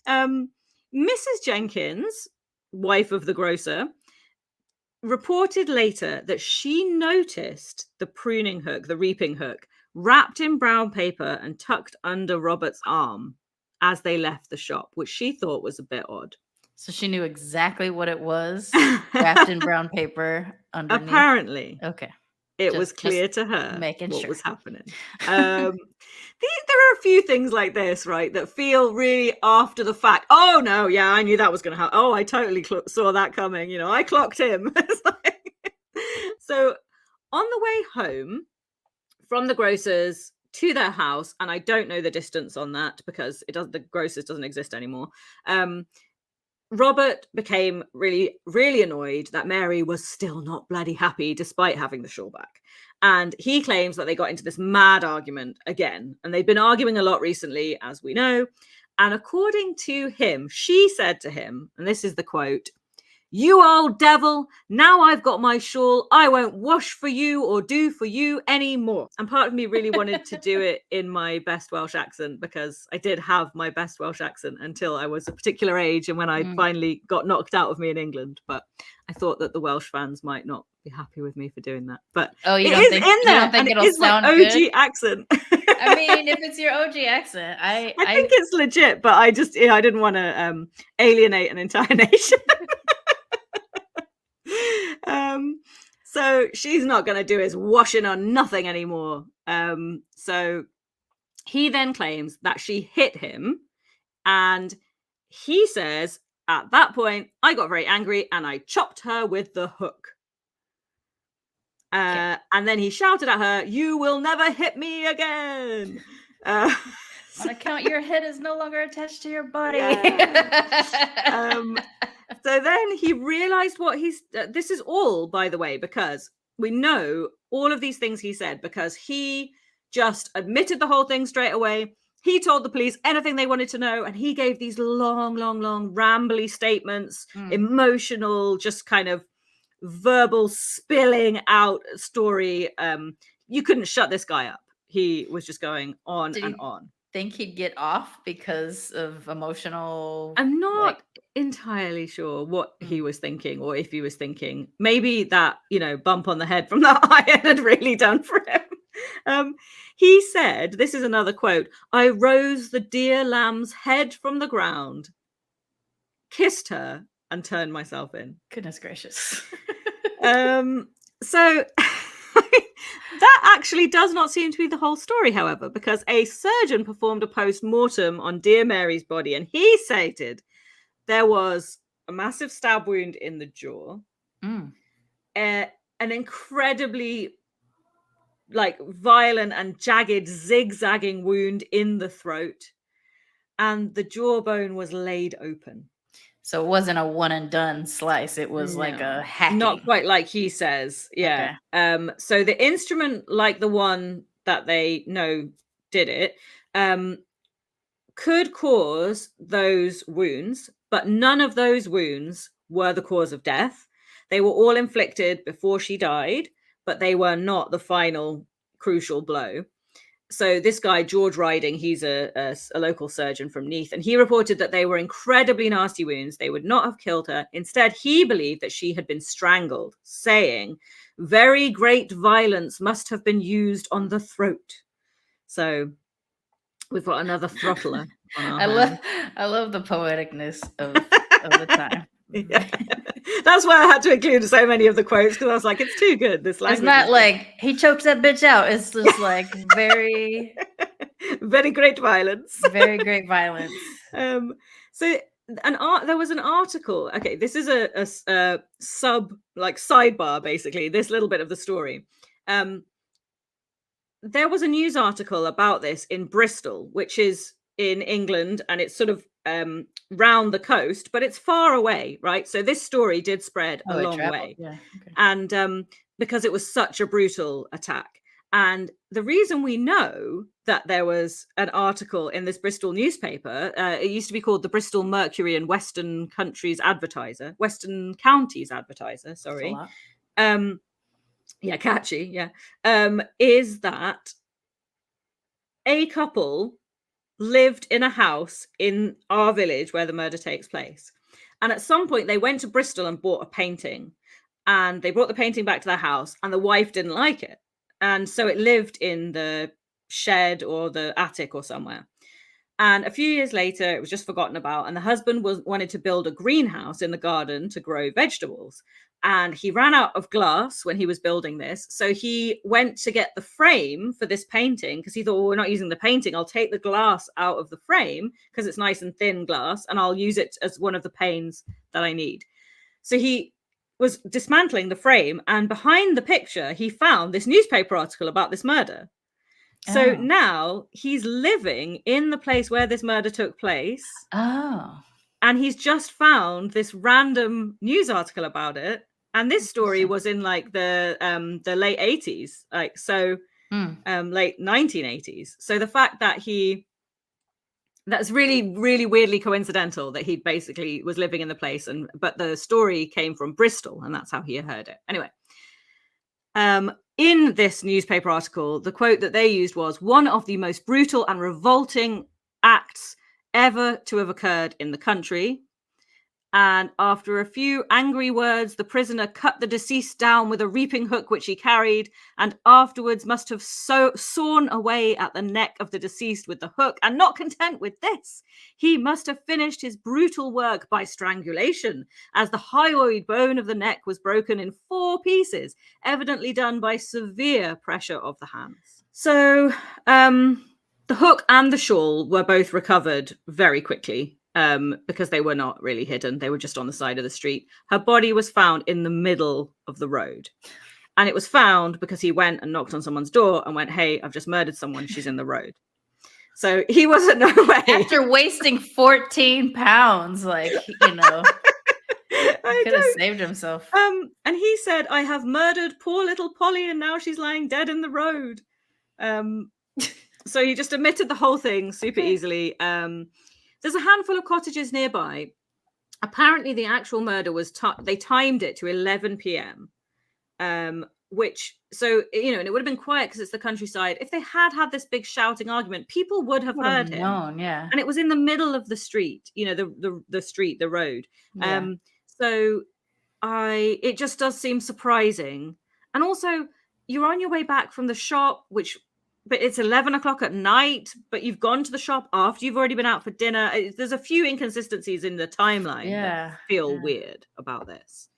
Mrs. Jenkins, wife of the grocer, reported later that she noticed the pruning hook, the reaping hook, wrapped in brown paper and tucked under Robert's arm as they left the shop, which she thought was a bit odd. So she knew exactly what it was, wrapped in brown paper underneath. Apparently. Okay. It was clear to her what was happening. There are a few things like this, right, that feel really after the fact. Oh, no, yeah, I knew that was going to happen. Oh, I totally saw that coming. You know, I clocked him. So on the way home from the grocer's to their house, and I don't know the distance on that because the grocer's doesn't exist anymore. Robert became really, really annoyed that Mary was still not bloody happy despite having the shawl back. And he claims that they got into this mad argument again. And they've been arguing a lot recently, as we know. And according to him, she said to him, and this is the quote, "You old devil, now I've got my shawl, I won't wash for you or do for you anymore." And part of me really wanted to do it in my best Welsh accent because I did have my best Welsh accent until I was a particular age and when I finally got knocked out of me in England. But I thought that the Welsh fans might not be happy with me for doing that. But you don't think it'll sound OG good? Accent. I mean, if it's your OG accent, I think it's legit, but I didn't want to alienate an entire nation. So she's not going to do his washing on nothing anymore. So he then claims that she hit him, and he says at that point, "I got very angry and I chopped her with the hook." And then he shouted at her, "You will never hit me again." On account your head is no longer attached to your body. Yeah. So then he realized what this is all, by the way, because we know all of these things he said because he just admitted the whole thing straight away. He told the police anything they wanted to know. And he gave these long, rambly statements, emotional, just kind of verbal spilling out story. You couldn't shut this guy up. He was just going on and on. Think he'd get off because of emotional? I'm not entirely sure what he was thinking or if he was thinking maybe that, you know, bump on the head from that iron had really done for him. He said, this is another quote, "I rose the dear lamb's head from the ground, kissed her and turned myself in." Goodness gracious. So that actually does not seem to be the whole story, however, because a surgeon performed a post-mortem on dear Mary's body, and he stated there was a massive stab wound in the jaw, an incredibly violent and jagged zigzagging wound in the throat, and the jawbone was laid open. So it wasn't a one and done slice. It was like a hacking. Not quite like he says. Yeah. Okay. So the instrument, like the one that they know did it, could cause those wounds, but none of those wounds were the cause of death. They were all inflicted before she died, but they were not the final crucial blow. So this guy, George Riding, he's a local surgeon from Neath, and he reported that they were incredibly nasty wounds. They would not have killed her. Instead, he believed that she had been strangled, saying, "Very great violence must have been used on the throat." So we've got another throttler on our hands. I love the poeticness of the time. Yeah. That's why I had to include so many of the quotes, because I was like, it's too good. This language. It's not like he chokes that bitch out. It's just like very, very great violence. Very great violence. So there was an article. Okay, this is a sub sidebar, basically. This little bit of the story. there was a news article about this in Bristol, which is in England, and it's sort of round the coast, but it's far away, right? So this story did spread a long way. Yeah. Okay. And because it was such a brutal attack. And the reason we know that there was an article in this Bristol newspaper, it used to be called the Bristol Mercury and Western Counties Advertiser, sorry. Yeah, catchy, yeah. Is that a couple lived in a house in our village where the murder takes place. And at some point they went to Bristol and bought a painting, and they brought the painting back to their house, and the wife didn't like it. And so it lived in the shed or the attic or somewhere. And a few years later, it was just forgotten about. And the husband wanted to build a greenhouse in the garden to grow vegetables. And he ran out of glass when he was building this. So he went to get the frame for this painting because he thought, well, we're not using the painting. I'll take the glass out of the frame because it's nice and thin glass, and I'll use it as one of the panes that I need. So he was dismantling the frame, and behind the picture, he found this newspaper article about this murder. So now he's living in the place where this murder took place. Oh. And he's just found this random news article about it. And this story was in like the late 80s, like so late 1980s. So the fact that that's really, really weirdly coincidental that he basically was living in the place, but the story came from Bristol, and that's how he had heard it. Anyway, in this newspaper article, the quote that they used was, "One of the most brutal and revolting acts ever to have occurred in the country. And after a few angry words, the prisoner cut the deceased down with a reaping hook which he carried, and afterwards must have sawn away at the neck of the deceased with the hook. And not content with this, he must have finished his brutal work by strangulation, as the hyoid bone of the neck was broken in 4 pieces, evidently done by severe pressure of the hands." So the hook and the shawl were both recovered very quickly. Because they were not really hidden. They were just on the side of the street. Her body was found in the middle of the road. And it was found because he went and knocked on someone's door and went, "Hey, I've just murdered someone. She's in the road." So he wasn't no way. After wasting 14 pounds, like, you know, he could have saved himself. And he said, "I have murdered poor little Polly, and now she's lying dead in the road." So he just admitted the whole thing super easily. There's a handful of cottages nearby. Apparently, the actual murder was they timed it to 11 p.m. Which, so, you know, and it would have been quiet because it's the countryside. If they had this big shouting argument, people would have heard him. Known, yeah. And it was in the middle of the street, you know, the road. Yeah. So it just does seem surprising. And also, you're on your way back from the shop, but it's 11 o'clock at night, but you've gone to the shop after you've already been out for dinner. There's a few inconsistencies in the timeline that feel weird about this.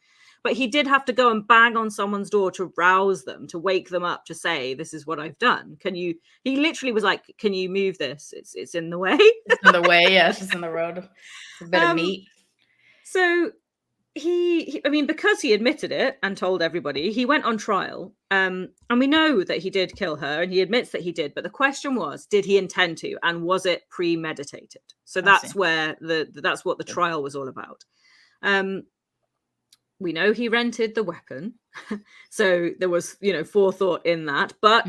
But he did have to go and bang on someone's door to rouse them, to wake them up, to say, "This is what I've done. He literally was like, "Can you move this? It's in the way." It's in the way, yeah. It's just in the road. It's a bit of meat. So I mean, because he admitted it and told everybody, he went on trial. And we know that he did kill her, and he admits that he did. But the question was, did he intend to, and was it premeditated? So that's where that's what the trial was all about. We know he rented the weapon, so there was, you know, forethought in that. But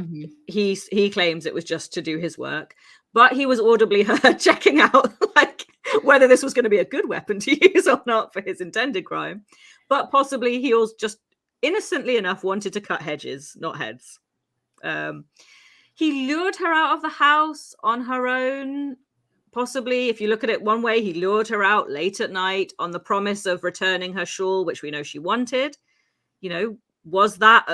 he claims it was just to do his work. But he was audibly heard checking out, like, whether this was going to be a good weapon to use or not for his intended crime. But possibly he also just innocently enough wanted to cut hedges, not heads. He lured her out of the house on her own. Possibly, if you look at it one way, he lured her out late at night on the promise of returning her shawl, which we know she wanted. You know, was that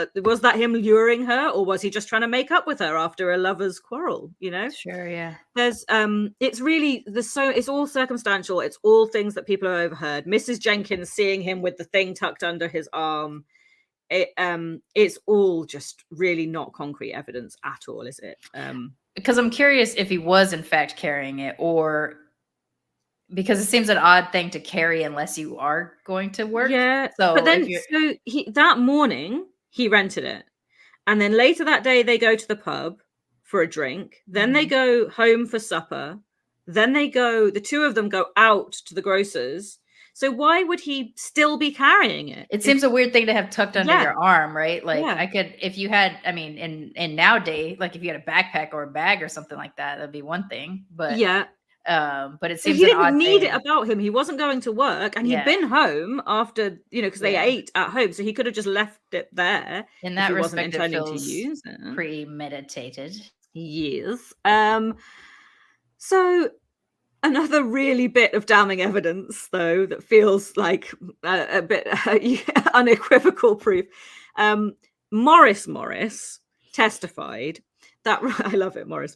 him luring her, or was he just trying to make up with her after a lover's quarrel? You know, Sure, yeah. There's it's all circumstantial. It's all things that people have overheard. Mrs. Jenkins seeing him with the thing tucked under his arm. It's all just really not concrete evidence at all, is it? Because I'm curious if he was in fact carrying it, or because it seems an odd thing to carry unless you are going to work. Yeah. So, but then that morning he rented it, and then later that day they go to the pub, for a drink. Then they go home for supper. Then the two of them go out to the grocer's. So why would he still be carrying it? It seems a weird thing to have tucked under Yeah. your arm, right? Like Yeah. I could, if you had, I mean, in nowadays, like if you had a backpack or a bag or something like that, that'd be one thing. But Yeah. but it So seems he an didn't odd need thing. it about him. He wasn't going to work, and he'd Yeah. been home after, because they Yeah. ate at home. So he could have just left it there In if that he wasn't respect, it intending to feels use it. premeditated. Yes. So another really bit of damning evidence, though, that feels like a bit unequivocal proof. Morris testified that I love it. Morris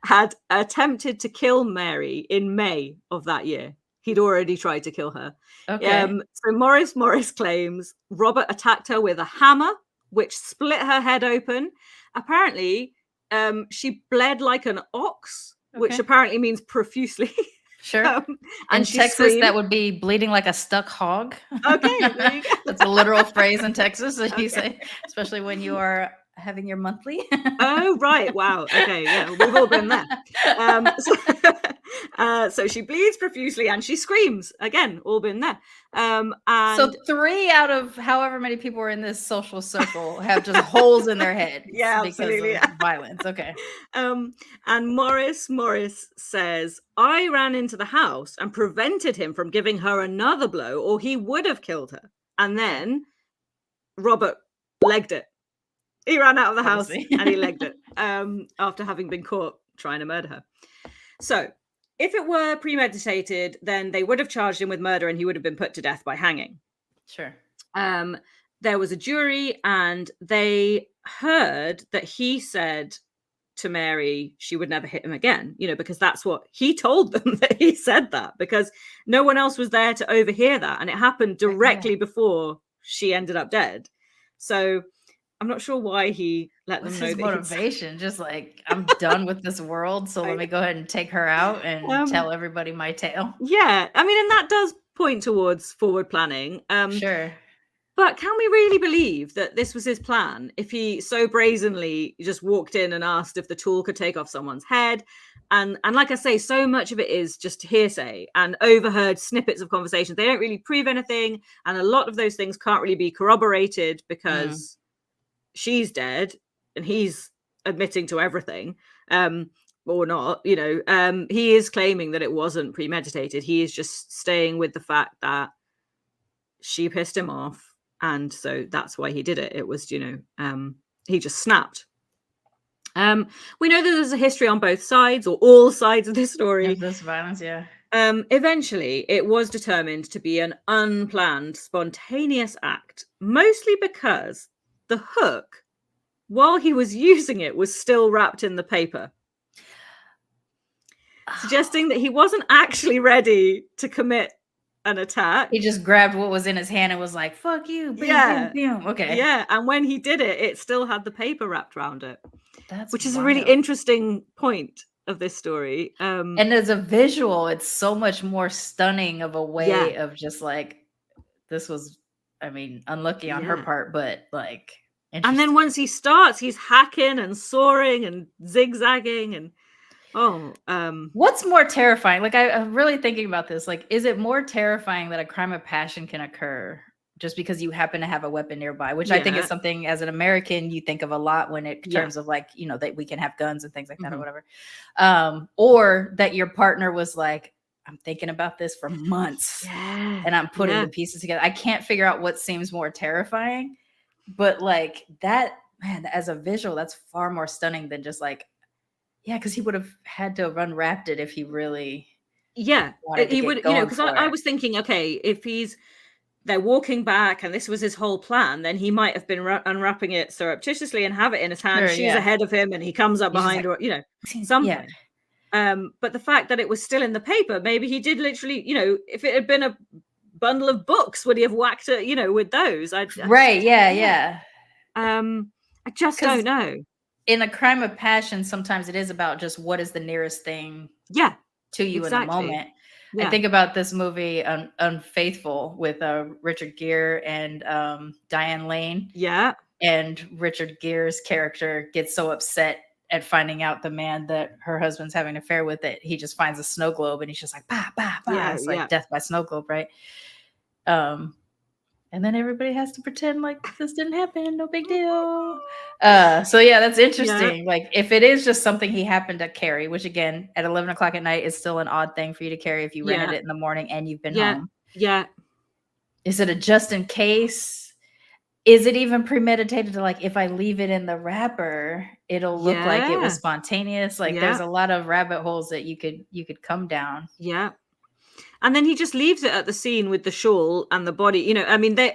had attempted to kill Mary in May of that year. He'd already tried to kill her. Okay. So Morris claims Robert attacked her with a hammer, which split her head open. Apparently, she bled like an ox, which apparently means profusely. Sure. And in she Texas, screamed. that would be bleeding like a stuck hog. Okay, there you go. That's a literal phrase in Texas that you say, especially when you are having your monthly. Oh, right. Wow. Okay. Yeah. We've all been there. So she bleeds profusely and she screams. Again, all been there. And so 3 out of however many people are in this social circle have just holes in their head. Yeah, because absolutely. of violence. Okay. And Morris says, I ran into the house and prevented him from giving her another blow, or he would have killed her. And then Robert legged it. He ran out of the house and he legged it after having been caught trying to murder her. So if it were premeditated, then they would have charged him with murder and he would have been put to death by hanging. Sure. There was a jury and they heard that he said to Mary she would never hit him again, because that's what he told them, that he said that, because no one else was there to overhear that. And it happened directly before she ended up dead. So I'm not sure why he let them know. His motivation? Just like, I'm done with this world, so let me go ahead and take her out and tell everybody my tale. Yeah, I mean, and that does point towards forward planning. Sure. But can we really believe that this was his plan if he so brazenly just walked in and asked if the tool could take off someone's head? And like I say, so much of it is just hearsay and overheard snippets of conversations. They don't really prove anything. And a lot of those things can't really be corroborated because she's dead and he's admitting to everything, or not. He is claiming that it wasn't premeditated. He is just staying with the fact that she pissed him off. And so that's why he did it. It was, he just snapped. We know that there's a history on both sides, or all sides of this story. Of this violence, yeah. Eventually, it was determined to be an unplanned, spontaneous act, mostly because the hook, while he was using it, was still wrapped in the paper, suggesting that he wasn't actually ready to commit an attack. He just grabbed what was in his hand and was like, fuck you. Bam, bam, bam. Okay. Yeah. And when he did it, it still had the paper wrapped around it. Which is wild. A really interesting point of this story. And as a visual, it's so much more stunning of a way of just like, this was, I mean, unlucky on her part, but like, and then once he starts, he's hacking and soaring and zigzagging and what's more terrifying? Like, I'm really thinking about this. Like, is it more terrifying that a crime of passion can occur just because you happen to have a weapon nearby, which I think is something as an American you think of a lot when it terms of like, that we can have guns and things like that or whatever. Or that your partner was like, I'm thinking about this for months and I'm putting the pieces together. I can't figure out what seems more terrifying, but like that, man, as a visual, that's far more stunning than just like, because he would have had to have unwrapped it if he really wanted to he get would, going because I was thinking, okay, if they're walking back and this was his whole plan, then he might have been unwrapping it surreptitiously and have it in his hand. She's ahead of him and he comes up behind her, something. But the fact that it was still in the paper, maybe he did literally, if it had been a bundle of books, would he have whacked it, with those? I just don't know. In a crime of passion, sometimes it is about just what is the nearest thing to you in the moment. I think about this movie Unfaithful with Richard Gere and Diane Lane. And Richard Gere's character gets so upset at finding out the man that her husband's having an affair with, that he just finds a snow globe and he's just like, bah, bah, bah. Yeah, it's like death by snow globe, right? And then everybody has to pretend like this didn't happen, no big deal. So yeah, that's interesting. Like if it is just something he happened to carry, which again, at 11 o'clock at night is still an odd thing for you to carry if you rented it in the morning and you've been home. Yeah. Is it a just in case? Is it even premeditated to like, if I leave it in the wrapper, it'll look like it was spontaneous? Like there's a lot of rabbit holes that you could come down. Yeah. And then he just leaves it at the scene with the shawl and the body. You know, I mean, I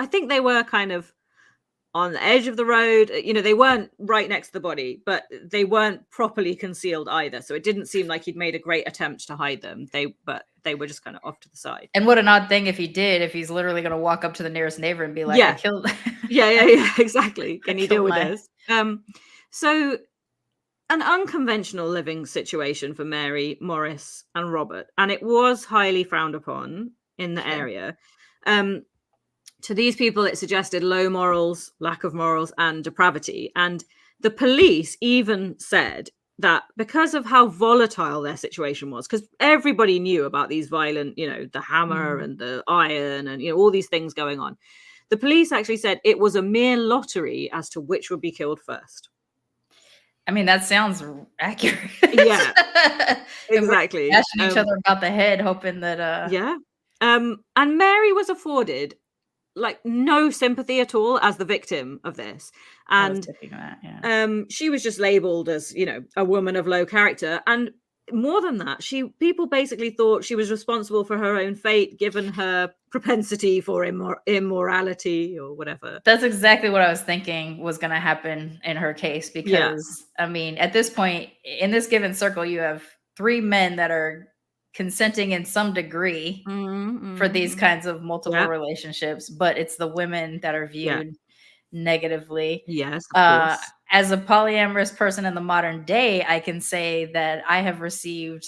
think they were kind of on the edge of the road. You know, they weren't right next to the body, but they weren't properly concealed either. So it didn't seem like he'd made a great attempt to hide them. But they were just kind of off to the side. And what an odd thing if he's literally going to walk up to the nearest neighbor and be like, I killed. yeah, exactly. Can you deal with this? So an unconventional living situation for Mary, Morris, and Robert, and it was highly frowned upon in the area. To these people, it suggested low morals, lack of morals, and depravity. And the police even said that because of how volatile their situation was, because everybody knew about these violent, you know, the hammer and the iron and, you know, all these things going on. The police actually said it was a mere lottery as to which would be killed first. I mean, that sounds accurate. Yeah, exactly. Bashing each other about the head, hoping that. And Mary was afforded like no sympathy at all as the victim of this, and she was just labeled as, you know, a woman of low character, and more than that, people basically thought she was responsible for her own fate given her propensity for immorality or whatever. That's exactly what I was thinking was going to happen in her case, because I mean, at this point in this given circle, you have 3 men that are consenting in some degree for these kinds of multiple relationships, but it's the women that are viewed negatively. Yes, of course. As a polyamorous person in the modern day, I can say that I have received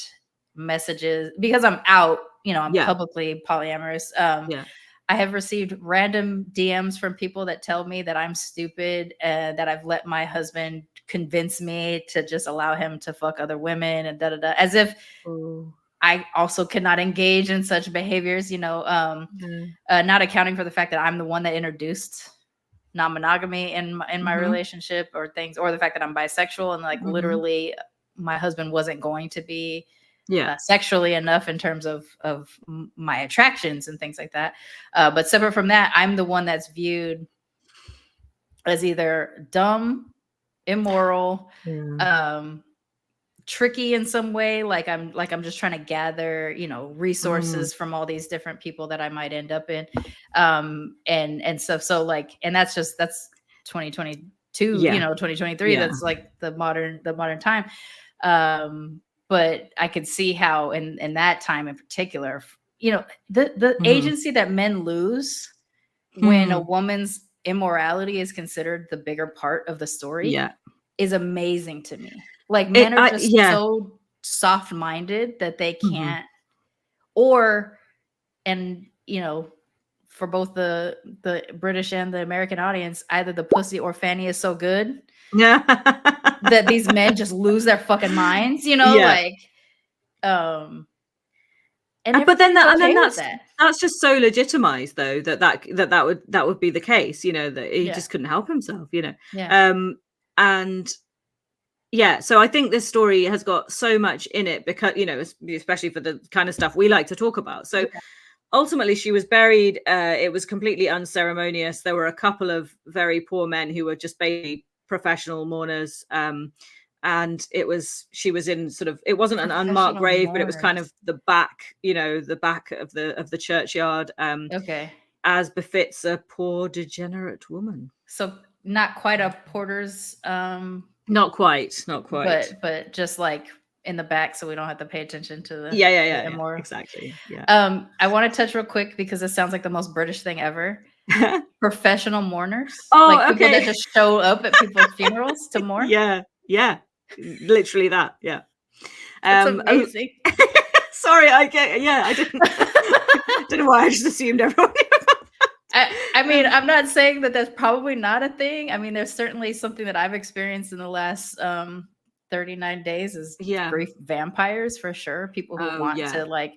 messages because I'm out, you know, I'm publicly polyamorous. I have received random DMs from people that tell me that I'm stupid, that I've let my husband convince me to just allow him to fuck other women and as if I also cannot engage in such behaviors, you know, not accounting for the fact that I'm the one that introduced non-monogamy in my relationship or things, or the fact that I'm bisexual and like literally my husband wasn't going to be sexually enough in terms of my attractions and things like that. But separate from that, I'm the one that's viewed as either dumb, immoral, tricky in some way, like I'm just trying to gather, you know, resources from all these different people that I might end up in, and stuff. So like, and that's 2022, you know, 2023. That's like the modern time. But I could see how in that time in particular, you know, the agency that men lose when a woman's immorality is considered the bigger part of the story is amazing to me. Like men are just so soft-minded that they can't, and you know, for both the British and the American audience, either the pussy or fanny is so good that these men just lose their fucking minds, you know, like, and but then that's just so legitimized though that would be the case, you know, that he just couldn't help himself, you know, and. Yeah, so I think this story has got so much in it because, you know, especially for the kind of stuff we like to talk about. So ultimately she was buried. It was completely unceremonious. There were a couple of very poor men who were just basically professional mourners. And she was in sort of, it wasn't an unmarked grave, but it was kind of the back, you know, the back of the churchyard. As befits a poor degenerate woman. So not quite a porter's Not quite. But just like in the back, so we don't have to pay attention to the immoral. Exactly. Yeah. I want to touch real quick because it sounds like the most British thing ever. Professional mourners. Oh, like people that just show up at people's funerals to mourn. Yeah. Literally that. Yeah. That's amazing. Sorry, I didn't know why I just assumed everyone knew about that. I mean, I'm not saying that that's probably not a thing. I mean, there's certainly something that I've experienced in the last 39 days is grief vampires for sure. People who want to like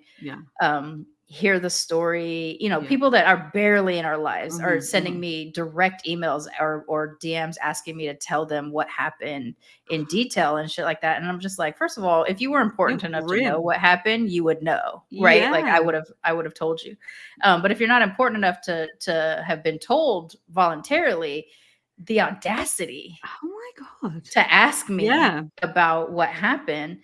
hear the story, you know, people that are barely in our lives are sending me direct emails or DMs asking me to tell them what happened in detail and shit like that. And I'm just like, first of all, if you were important enough to know what happened, you would know, right? Like I would have told you. But if you're not important enough to have been told voluntarily, the audacity to ask me about what happened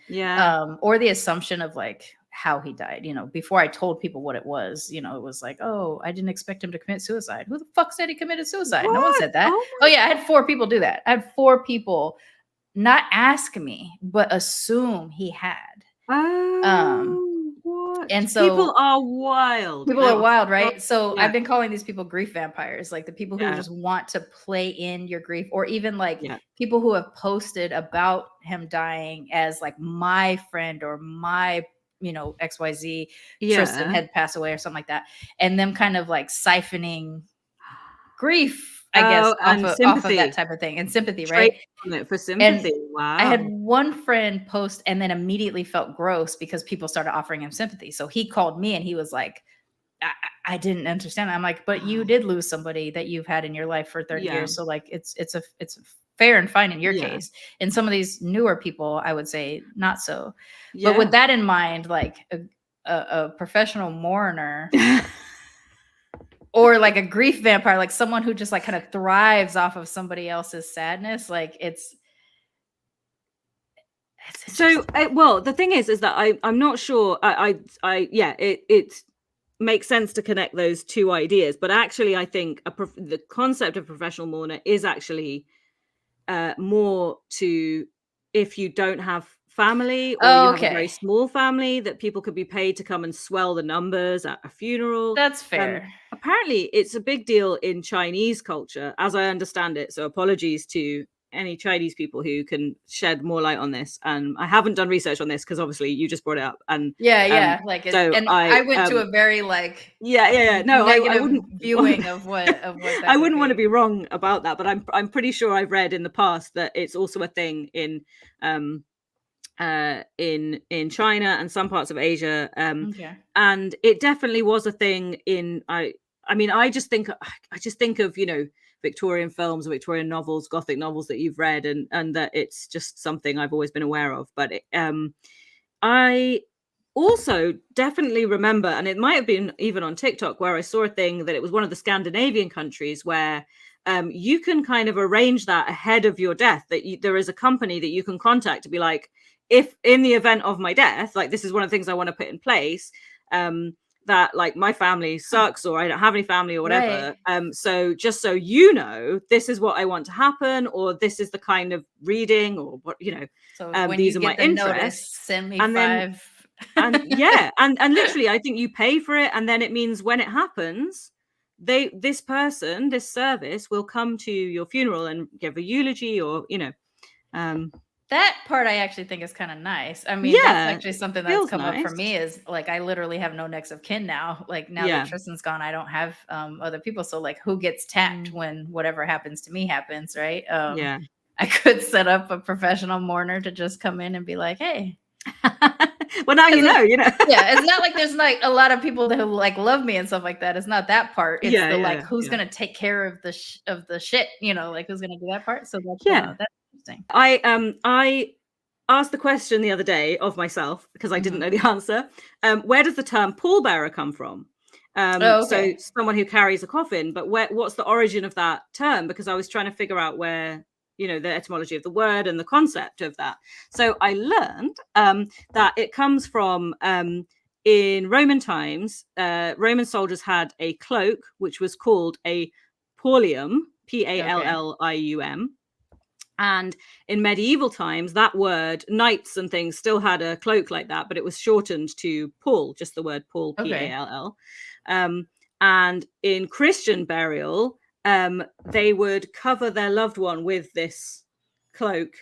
or the assumption of like how he died, you know, before I told people what it was, you know, it was like, oh, I didn't expect him to commit suicide. Who the fuck said he committed suicide? No one said that. Oh yeah, I had 4 people do that. I had 4 people not ask me but assume he had. And so people are wild. People are wild, right? So I've been calling these people grief vampires, like the people who just want to play in your grief, or even like people who have posted about him dying as like my friend or my, you know, XYZ Tristan had passed away or something like that, and them kind of like siphoning grief, I guess, off of that type of thing, and sympathy, right? For sympathy. And I had one friend post and then immediately felt gross because people started offering him sympathy. So he called me and he was like, I didn't understand. I'm like, but you did lose somebody that you've had in your life for 30 years. So like, it's fair and fine in your case. And some of these newer people, I would say not so. But with that in mind, like a professional mourner or like a grief vampire, like someone who just like kind of thrives off of somebody else's sadness, like it's so well, the thing is that I'm not sure. It makes sense to connect those two ideas, but actually I think the concept of professional mourner is actually more to if you don't have family or you have a very small family, that people could be paid to come and swell the numbers at a funeral. That's fair. Apparently it's a big deal in Chinese culture, as I understand it. So apologies to any Chinese people who can shed more light on this. And I haven't done research on this because obviously you just brought it up. And like so and I went to a very like no, I wouldn't viewing of what that I wouldn't want to be wrong about that, but I'm pretty sure I've read in the past that it's also a thing in China and some parts of Asia, and it definitely was a thing in I just think of, you know, Victorian films, Victorian novels, Gothic novels that you've read, and that it's just something I've always been aware of. But I also definitely remember, and it might have been even on TikTok, where I saw a thing that it was one of the Scandinavian countries where you can kind of arrange that ahead of your death, that there is a company that you can contact to be like, if in the event of my death, like this is one of the things I want to put in place, that like my family sucks or I don't have any family or whatever. Right. So just so you know, this is what I want to happen, or this is the kind of reading or what, you know, so when these are my interests. Notice, send me and 5. Then, and literally I think you pay for it. And then it means when it happens, this service will come to your funeral and give a eulogy, or, you know, that part I actually think is kind of nice. I mean, that's actually something that's come up for me, is like, I literally have no next of kin now. Like now that Tristan's gone, I don't have other people. So like, who gets tapped when whatever happens to me happens, right? I could set up a professional mourner to just come in and be like, hey. Well, now you know. It's not like there's like a lot of people who like love me and stuff like that. It's not that part. It's who's gonna take care of the shit, you know, like who's gonna do that part. So that's interesting. I asked the question the other day of myself because I didn't know the answer. Where does the term pallbearer come from? So someone who carries a coffin, but what's the origin of that term? Because I was trying to figure out where, you know, the etymology of the word and the concept of that. So I learned that it comes from in Roman times, Roman soldiers had a cloak which was called a pallium, Pallium. And in medieval times, that word, knights and things still had a cloak like that, but it was shortened to pall, just the word pall, Pall. And in Christian burial, they would cover their loved one with this cloak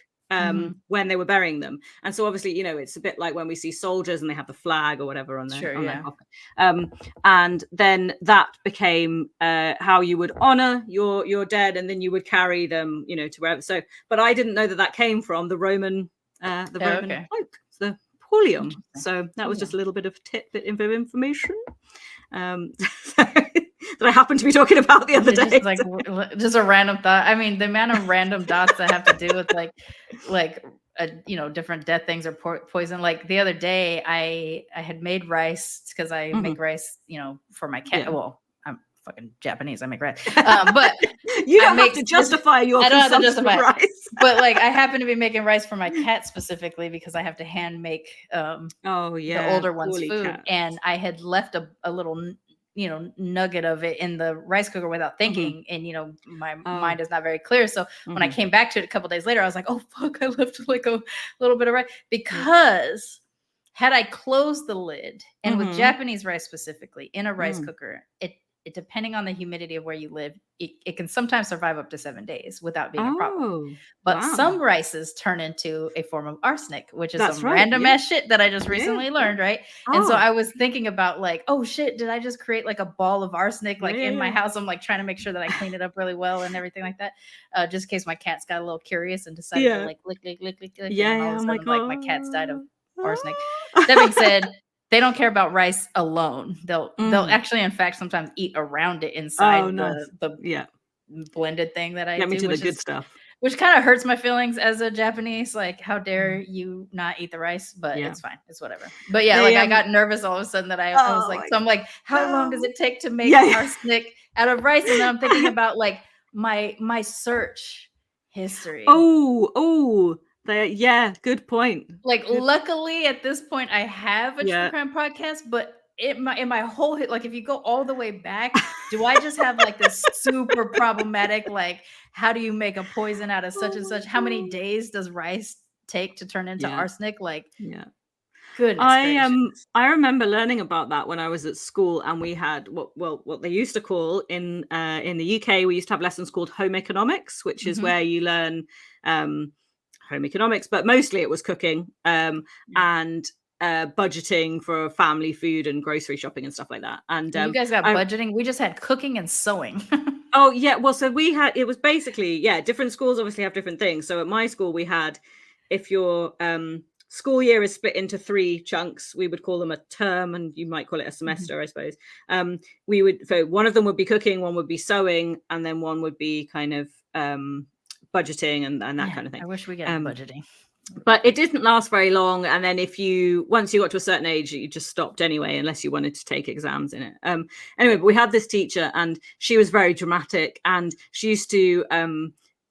when they were burying them. And so obviously, you know, it's a bit like when we see soldiers and they have the flag or whatever on their, their coffin. And then that became how you would honor your dead, and then you would carry them, you know, to wherever. So, but I didn't know that came from the Roman cloak, the pallium. So that was just a little bit of tidbit of information that I happened to be talking about the other day. Just a random thought. I mean, the amount of random dots that have to do with like you know, different death things or poison. Like the other day, I had made rice because I make rice, you know, for my cat. Well, I'm fucking Japanese. I make rice, but you don't have to justify your. I don't have to justify rice, but like I happen to be making rice for my cat specifically because I have to hand make the older one's food, cats. And I had left a little, you know, nugget of it in the rice cooker without thinking, and you know, my mind is not very clear. So when I came back to it a couple days later, I was like, oh fuck, I left like a little bit of rice, because had I closed the lid, and with Japanese rice specifically in a rice cooker, it depending on the humidity of where you live, it can sometimes survive up to 7 days without being a problem. But some rices turn into a form of arsenic, which is some random ass shit that I just recently learned, right? And so I was thinking about like, oh shit, did I just create like a ball of arsenic like in my house? I'm like trying to make sure that I clean it up really well and everything like that, just in case my cats got a little curious and decided to like lick. And all of a sudden, like my cats died of arsenic. That being said, they don't care about rice alone. They'll actually, in fact, sometimes eat around it inside the blended thing that I do. To the good stuff. Which kind of hurts my feelings as a Japanese. Like, how dare you not eat the rice? But it's fine. It's whatever. But I got nervous all of a sudden that I was like, so I'm like, how long does it take to make arsenic out of rice? And then I'm thinking about like my search history. Good point. Like, luckily at this point I have a true crime podcast, but in my whole like, if you go all the way back, do I just have like this super problematic, like, how do you make a poison out of such and such? How many days does rice take to turn into arsenic? Like, goodness gracious. I remember learning about that when I was at school, and we had what they used to call in the UK, we used to have lessons called home economics, which is where you learn home economics, but mostly it was cooking and budgeting for family food and grocery shopping and stuff like that. And you guys got budgeting. We just had cooking and sewing. So we had, it was basically different schools obviously have different things. So at my school we had, if your school year is split into 3 chunks, we would call them a term, and you might call it a semester, I suppose. So one of them would be cooking, one would be sewing, and then one would be kind of budgeting and that kind of thing. I wish we get budgeting, but it didn't last very long. And then once you got to a certain age, you just stopped anyway, unless you wanted to take exams in it. Anyway, but we had this teacher, and she was very dramatic, and she used to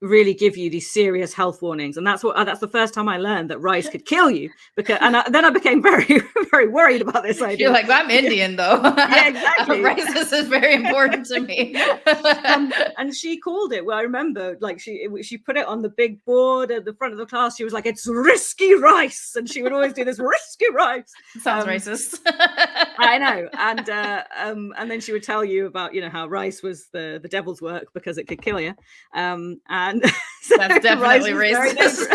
really give you these serious health warnings, and that's the first time I learned that rice could kill you. Then I became very, very worried about this idea. You're like, well, I'm Indian though. Yeah, exactly. Rice is very important to me. And she called it. Well, I remember, like, she put it on the big board at the front of the class. She was like, "It's risky rice," and she would always do this risky rice. Sounds racist. I know. And then she would tell you about, you know, how rice was the devil's work because it could kill you. And so that's definitely racist.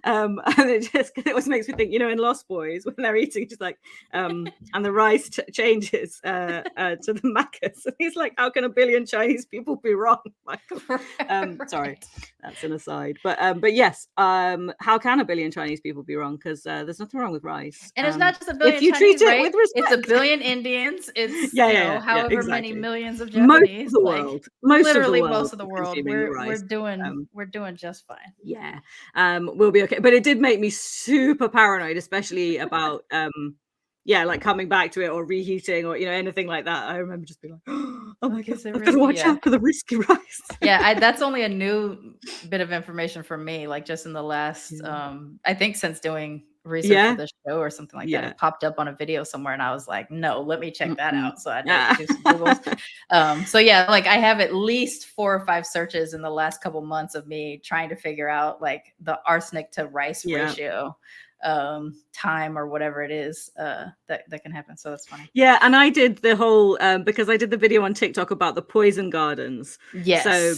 And it always makes me think, you know, in Lost Boys when they're eating, just like and the rice changes to the macas, and he's like, how can 1 billion Chinese people be wrong, Michael? Sorry, that's an aside, but yes, how can 1 billion Chinese people be wrong? Because there's nothing wrong with rice, and it's not just 1 billion if you Chinese, treat it right? with respect. It's 1 billion Indians, it's however exactly. many millions of Japanese, most of the world, we're doing just fine. We'll be okay. But it did make me super paranoid, especially about like coming back to it or reheating or, you know, anything like that. I remember just being like, oh my god, I've got to watch out for the risky rice. That's only a new bit of information for me, like just in the last I think since doing research for the show or something like that, it popped up on a video somewhere, and I was like, no, let me check that out. So I had to do some Googles. Like I have at least 4 or 5 searches in the last couple months of me trying to figure out like the arsenic to rice ratio, time or whatever it is that can happen. So that's funny. And I did the whole because I did the video on TikTok about the poison gardens. So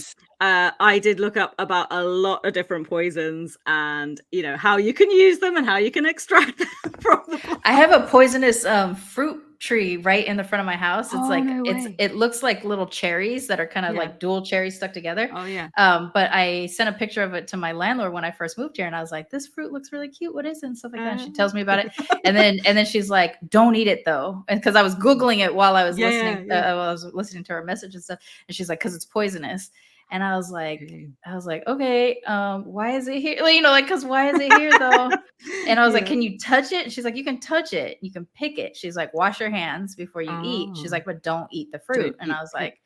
I did look up about a lot of different poisons and, how you can use them and how you can extract them from the plant. I have a poisonous fruit tree right in the front of my house. It's no way. it looks like little cherries that are kind of like dual cherries stuck together. Oh yeah. But I sent a picture of it to my landlord when I first moved here, and I was like, "This fruit looks really cute. What is it?" And stuff like that. And she tells me about it, and then she's like, "Don't eat it though," and because I was googling it while I was listening, while I was listening to her message and stuff, and she's like, "Because it's poisonous." And I was like, okay, why is it here? Because why is it here though? And I was like, can you touch it? And she's like, you can touch it. You can pick it. She's like, wash your hands before you eat. She's like, but don't eat the fruit. And I was like,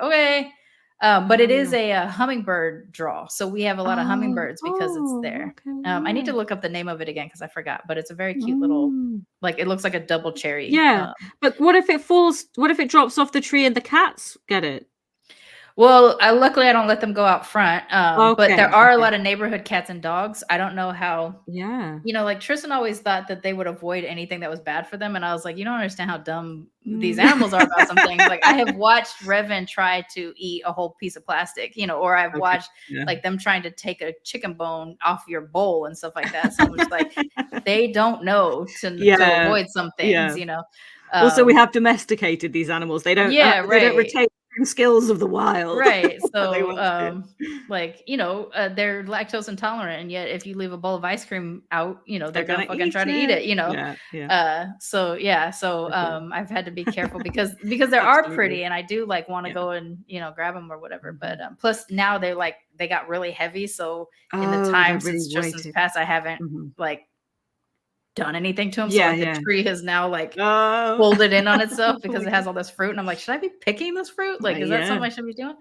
okay. But it is a hummingbird draw. So we have a lot of hummingbirds because it's there. Okay, I need to look up the name of it again because I forgot, but it's a very cute little, it looks like a double cherry. Yeah. But what if it drops off the tree and the cats get it? Well, luckily I don't let them go out front. But there are a lot of neighborhood cats and dogs. I don't know how. Yeah. Like Tristan always thought that they would avoid anything that was bad for them. And I was like, you don't understand how dumb these animals are about some things. Like I have watched Revan try to eat a whole piece of plastic, or I've watched like them trying to take a chicken bone off your bowl and stuff like that. So it's like they don't know to avoid some things, Also, we have domesticated these animals. They don't. They don't retain skills of the wild. Right. So they're lactose intolerant, and yet if you leave a bowl of ice cream out, they're gonna fucking try to eat it, So I've had to be careful because they are pretty, and I do want to go and grab them or whatever. But plus now they got really heavy, so in the time since Tristan's passed, I haven't done anything to him. So the tree has now folded in on itself because it has all this fruit. And I'm like, should I be picking this fruit? Is that something I should be doing?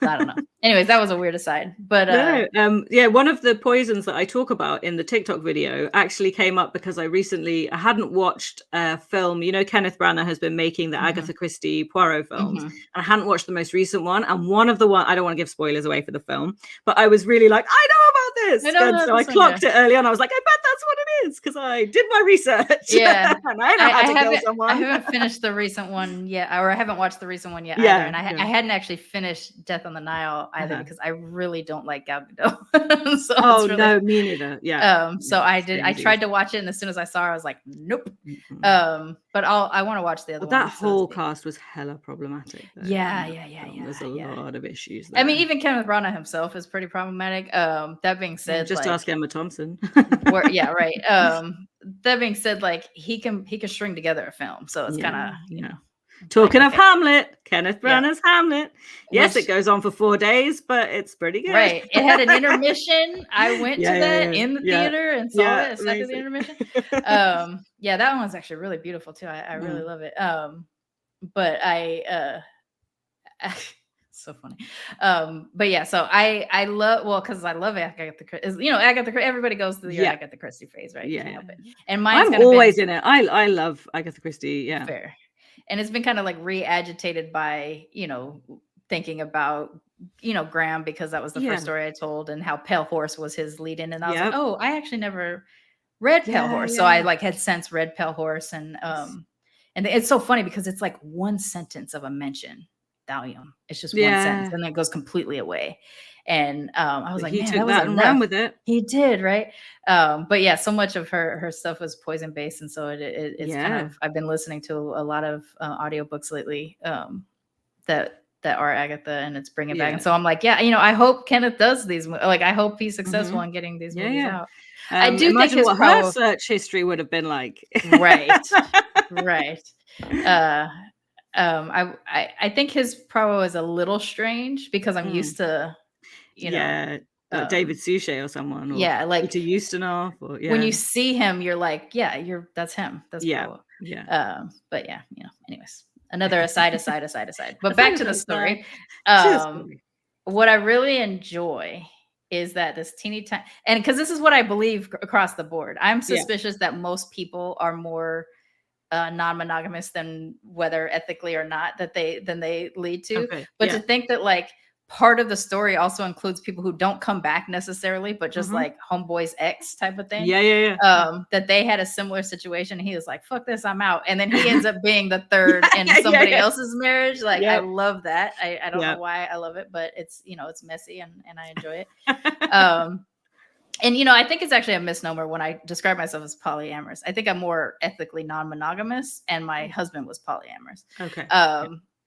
I don't know. Anyways, that was a weird aside. But one of the poisons that I talk about in the TikTok video actually came up because I hadn't watched a film. Kenneth Branagh has been making the Agatha Christie Poirot films. And I hadn't watched the most recent one. And one of the I don't want to give spoilers away for the film, but I was really like, I know about this. So I clocked it early on. I was like, I bet that's what it is because I did my research. Yeah. And I know how to kill someone. I haven't finished the recent one yet, or I haven't watched the recent one yet either. And I hadn't actually finished Death on the Nile either because I really don't like Gal Gadot. No, me neither. Yeah. So I tried to watch it, and as soon as I saw her, I was like, nope. But I want to watch the other one. That whole cast was hella problematic. Though. Yeah. There's a lot of issues there. I mean, even Kenneth Branagh himself is pretty problematic. That being said, just ask Emma Thompson. Right. That being said, he can string together a film, so it's kind of Talking of Hamlet, Kenneth Branagh's Hamlet. Yes, it goes on for 4 days, but it's pretty good. Right. It had an intermission. I went to that in the theater and saw it after the intermission. That one was actually really beautiful too. I really love it. But so funny. So I love because I love Agatha Christie. Agatha Christie, everybody goes through the Agatha Christie phase, right? You can't help it. And mine's I'm always in it. I love Agatha Christie. Yeah. Fair. And it's been kind of re-agitated by, thinking about, Graham, because that was the first story I told, and how Pale Horse was his lead in. And I was like, oh, I actually never read Pale Horse. So I had since read Pale Horse. And it's so funny because it's one sentence of a mention. Thallium. It's just one sentence, and then it goes completely away. And I was like, he man, took that and ran with it. He did, right? But so much of her stuff was poison based, and so it's kind of. I've been listening to a lot of audiobooks lately that are Agatha, and it's bringing back. And so I'm like, I hope Kenneth does these. I hope he's successful in getting these movies out. I do think his her search history would have been like. Right. I think his promo is a little strange because I'm used to, David Suchet or someone, or Peter Ustinov, or when you see him, you're like, that's him. That's promo. But anyways, another aside. But back to the story. What I really enjoy is that this teeny tiny, and because this is what I believe across the board, I'm suspicious that most people are more non-monogamous than whether ethically or not than they lead to. But to think that part of the story also includes people who don't come back necessarily, but just like homeboy's ex type of thing. That they had a similar situation. He was like, fuck this, I'm out. And then he ends up being the third in somebody else's marriage. Like, I love that. I don't know why I love it, but it's, it's messy and I enjoy it. And, I think it's actually a misnomer when I describe myself as polyamorous. I think I'm more ethically non-monogamous, and my husband was polyamorous. Okay.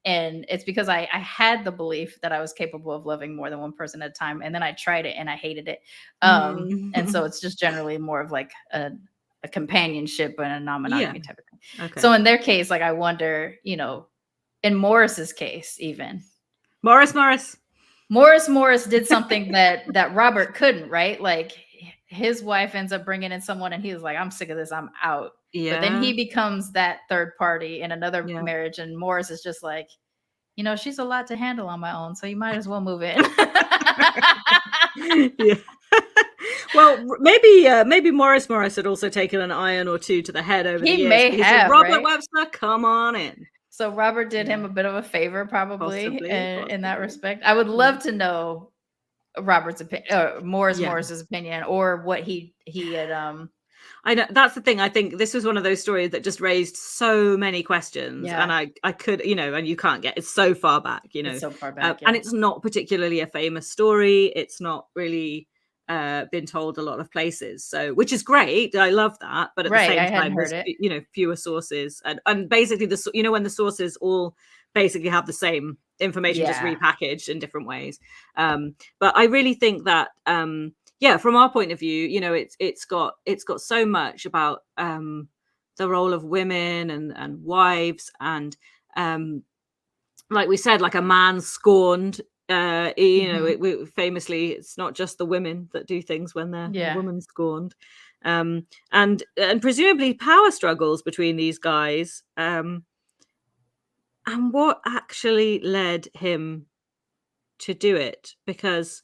And it's because I had the belief that I was capable of loving more than one person at a time. And then I tried it and I hated it. And so it's just generally more of like a companionship and a non-monogamy type of thing. Okay. So in their case, like, I wonder, in Morris's case, even. Morris did something that Robert couldn't, right? Like, his wife ends up bringing in someone and he was like, I'm sick of this, I'm out. Yeah. But then he becomes that third party in another marriage, and Morris is just like, she's a lot to handle on my own, so you might as well move in. Well, maybe Morris had also taken an iron or two to the head over the years. He may have. Robert Webster, come on in. So Robert did him a bit of a favor, probably. In that respect. I would love to know Robert's opinion, Morris's opinion, or what he had. I know, that's the thing. I think this was one of those stories that just raised so many questions, and I could, and you can't get, it's so far back, It's so far back, and it's not particularly a famous story. It's not really been told a lot of places, so, which is great. I love that, but at the same time, there's, fewer sources, and basically when the sources all basically have the same information, just repackaged in different ways. But I really think that from our point of view, it's got so much about the role of women and wives, and like we said, like a man scorned. Famously, it's not just the women that do things when they're the woman scorned, and presumably power struggles between these guys, and what actually led him to do it, because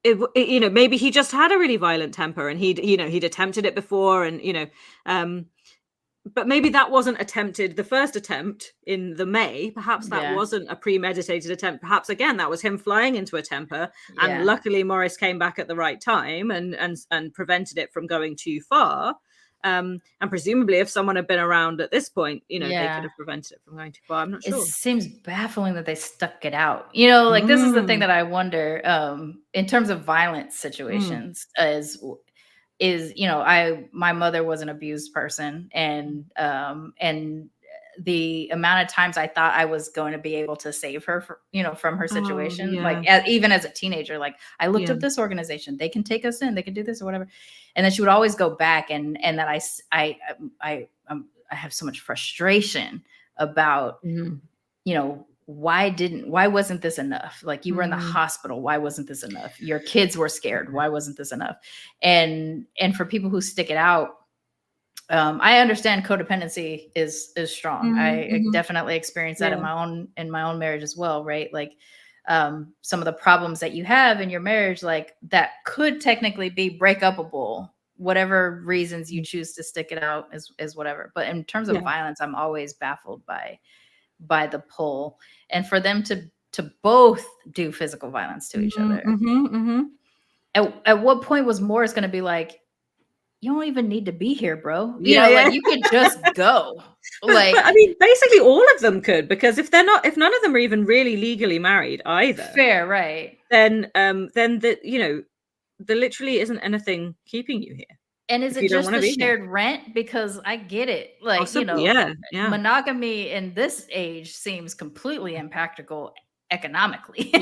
maybe he just had a really violent temper, and he'd attempted it before, and but maybe that wasn't the first attempt in the May. Perhaps that wasn't a premeditated attempt. Perhaps again that was him flying into a temper, and luckily Morris came back at the right time and prevented it from going too far. And presumably, if someone had been around at this point, they could have prevented it from going too far. I'm not sure. It seems baffling that they stuck it out. This is the thing that I wonder, in terms of violent situations, my mother was an abused person, and the amount of times I thought I was going to be able to save her from her situation, even as a teenager, like, I looked up this organization, they can take us in, they can do this or whatever. And then she would always go back, and that I have so much frustration about, why wasn't this enough? Like, you were in the hospital. Why wasn't this enough? Your kids were scared. Why wasn't this enough? And for people who stick it out, I understand codependency is strong. I definitely experienced that in my own marriage as well. Right. Like, some of the problems that you have in your marriage, like, that could technically be breakupable, whatever reasons you choose to stick it out is whatever. But in terms of violence, I'm always baffled by the pull, and for them to both do physical violence to each other. At what point was Morris going to be like, you don't even need to be here, bro? Like, you could just go. Like, but I mean, basically all of them could, because if none of them are even really legally married either, fair, right? Then there literally isn't anything keeping you here. And is it just the shared rent? Because I get it. Like, possibly, monogamy in this age seems completely impractical economically.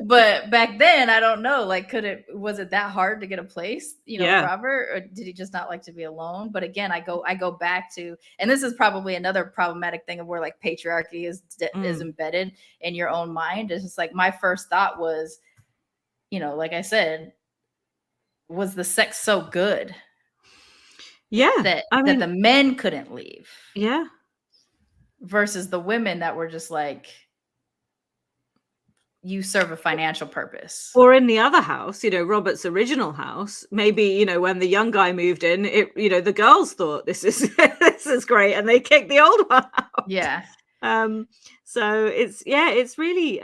But back then, I don't know, like, was it that hard to get a place, Robert, or did he just not like to be alone? But again, I go back to, and this is probably another problematic thing of where, like, patriarchy is embedded in your own mind. It's just like, my first thought was, like I said, was the sex so good? That the men couldn't leave. Yeah. Versus the women that were just like, you serve a financial purpose. Or in the other house, Robert's original house, maybe, when the young guy moved in, the girls thought this is great, and they kicked the old one out. Yeah. So it's really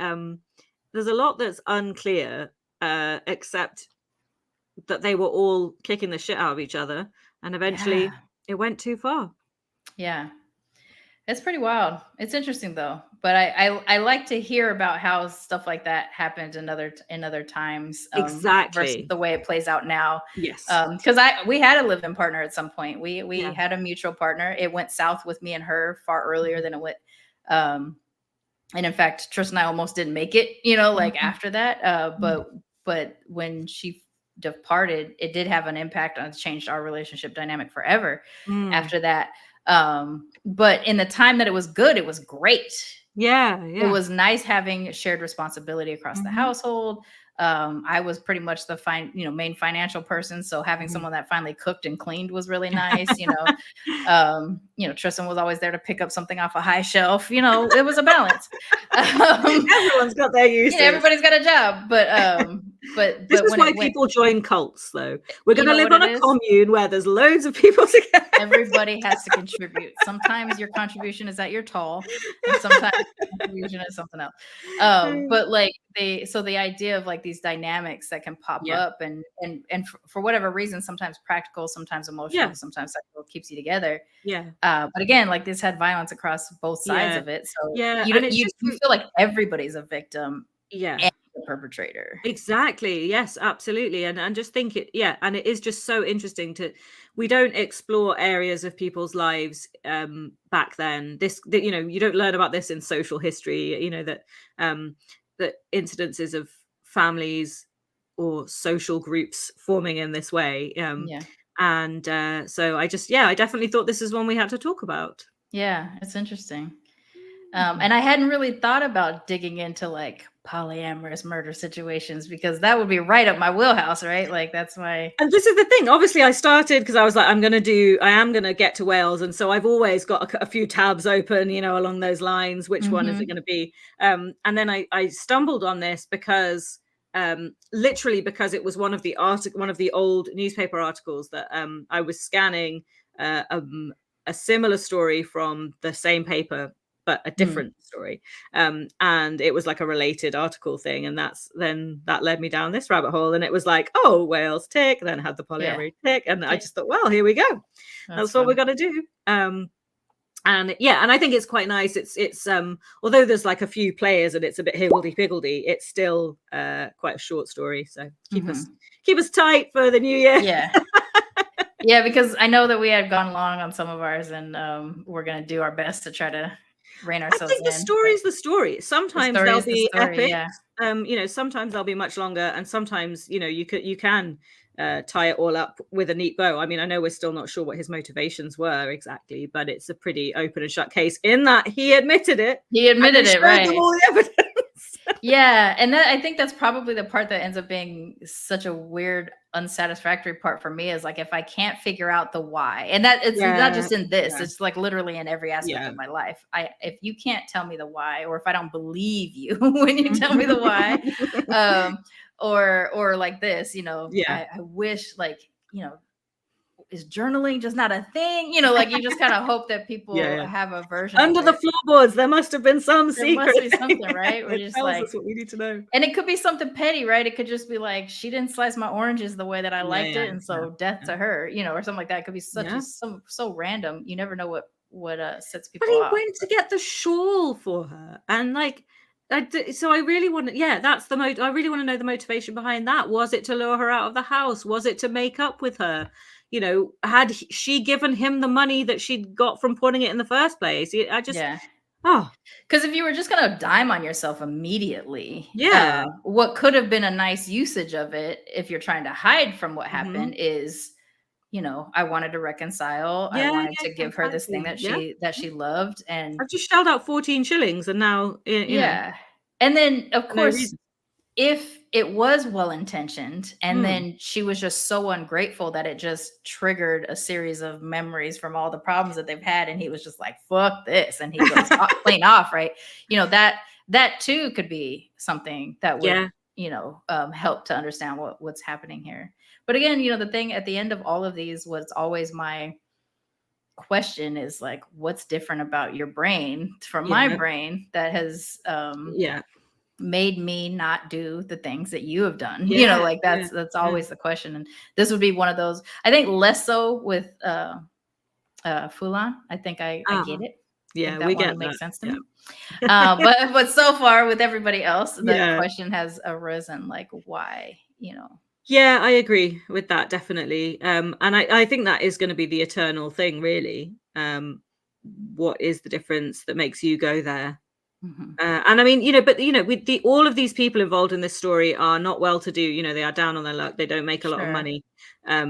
there's a lot that's unclear, except that they were all kicking the shit out of each other, and eventually it went too far. Yeah. It's pretty wild. It's interesting though, but I like to hear about how stuff like that happened in other times, versus Exactly. the way it plays out now. Yes. Because we had a live-in partner at some point. We had a mutual partner. It went south with me and her far earlier than it went. And in fact, Tristan and I almost didn't make it. Like after that. But when she departed, it did have an impact on changed our relationship dynamic forever. After that. But in the time that it was good, it was great. Yeah. It was nice having shared responsibility across the household. I was pretty much the main financial person. So having someone that finally cooked and cleaned was really nice. Tristan was always there to pick up something off a high shelf. It was a balance. Everyone's got their uses. Everybody's got a job, but this is why people join cults, though. We're going to live on a commune where there's loads of people together. Everybody has to contribute. Sometimes your contribution is that you're tall, and sometimes your contribution is something else. But the idea of like these dynamics that can pop up and for whatever reason, sometimes practical, sometimes emotional, sometimes sexual, keeps you together. But again, like this had violence across both sides of it. So you feel like everybody's a victim. And the perpetrator. Exactly. Yes, absolutely. And just think and it is just so interesting we don't explore areas of people's lives back then. You don't learn about this in social history, that incidences of families or social groups forming in this way. And so I definitely thought this is one we had to talk about. Yeah, it's interesting. And I hadn't really thought about digging into like polyamorous murder situations, because that would be right up my wheelhouse, right? Like that's my. And this is the thing. Obviously, I started because I was like, I am going to get to Wales, and so I've always got a few tabs open, along those lines. Which one is it going to be? And then I stumbled on this because. Literally because it was one of the old newspaper articles that I was scanning a similar story from the same paper, but a different story. And it was like a related article thing. And that led me down this rabbit hole. And it was like, oh, Wales tick, then had the polyamory tick. And I just thought, well, here we go. That's what we're going to do. And I think it's quite nice. It's although there's like a few players and it's a bit higgledy-piggledy, it's still quite a short story. So keep us tight for the new year. Yeah, because I know that we had gone long on some of ours, and we're gonna do our best to try to rein ourselves in. I think the story's the story. Sometimes they'll be epic. Sometimes they'll be much longer, and sometimes you can tie it all up with a neat bow. I mean, I know we're still not sure what his motivations were exactly, but it's a pretty open and shut case in that he admitted it. Right? All the evidence. And I think that's probably the part that ends up being such a weird, unsatisfactory part for me, is like if I can't figure out the why, and that it's not just in this, it's like literally in every aspect of my life. If you can't tell me the why, or if I don't believe you when you tell me the why, or like this, I wish, like, is journaling just not a thing? Like you just kind of hope that people have a version under the floorboards. There must have been some secret. There must be something, right? We're just like, that's what we need to know. And it could be something petty, right? It could just be like, she didn't slice my oranges the way that I liked it, and so death to her, or something like that. It could be such so random. You never know what sets people off. But he went to get the shawl for her, and like. So I really want to, that's the I really want to know the motivation behind that. Was it to lure her out of the house? Was it to make up with her? Had she given him the money that she'd got from putting it in the first place? Because if you were just going to dime on yourself immediately, Yeah. What could have been a nice usage of it, if you're trying to hide from what happened, is, I wanted to reconcile. I wanted to give her this thing that she loved, and I just shelled out 14 shillings, and now you know. And then of course, if it was well intentioned, and then she was just so ungrateful that it just triggered a series of memories from all the problems that they've had, and he was just like, "Fuck this," and he goes clean off, right? That too could be something that would help to understand what's happening here. But again, the thing at the end of all of these was always my question is like, what's different about your brain from my brain that has made me not do the things that you have done? You know, like that's always the question. And this would be one of those, I think less so with Fulan. I think I get it. Yeah, that we one get makes that. sense to me. But so far with everybody else, the question has arisen, like, why, you know? Yeah, I agree with that, definitely. And I think that is going to be the eternal thing, really. What is the difference that makes you go there? And I mean, you know, but you know, with all of these people involved in this story are not well-to-do. You know, they are down on their luck. They don't make a lot of money.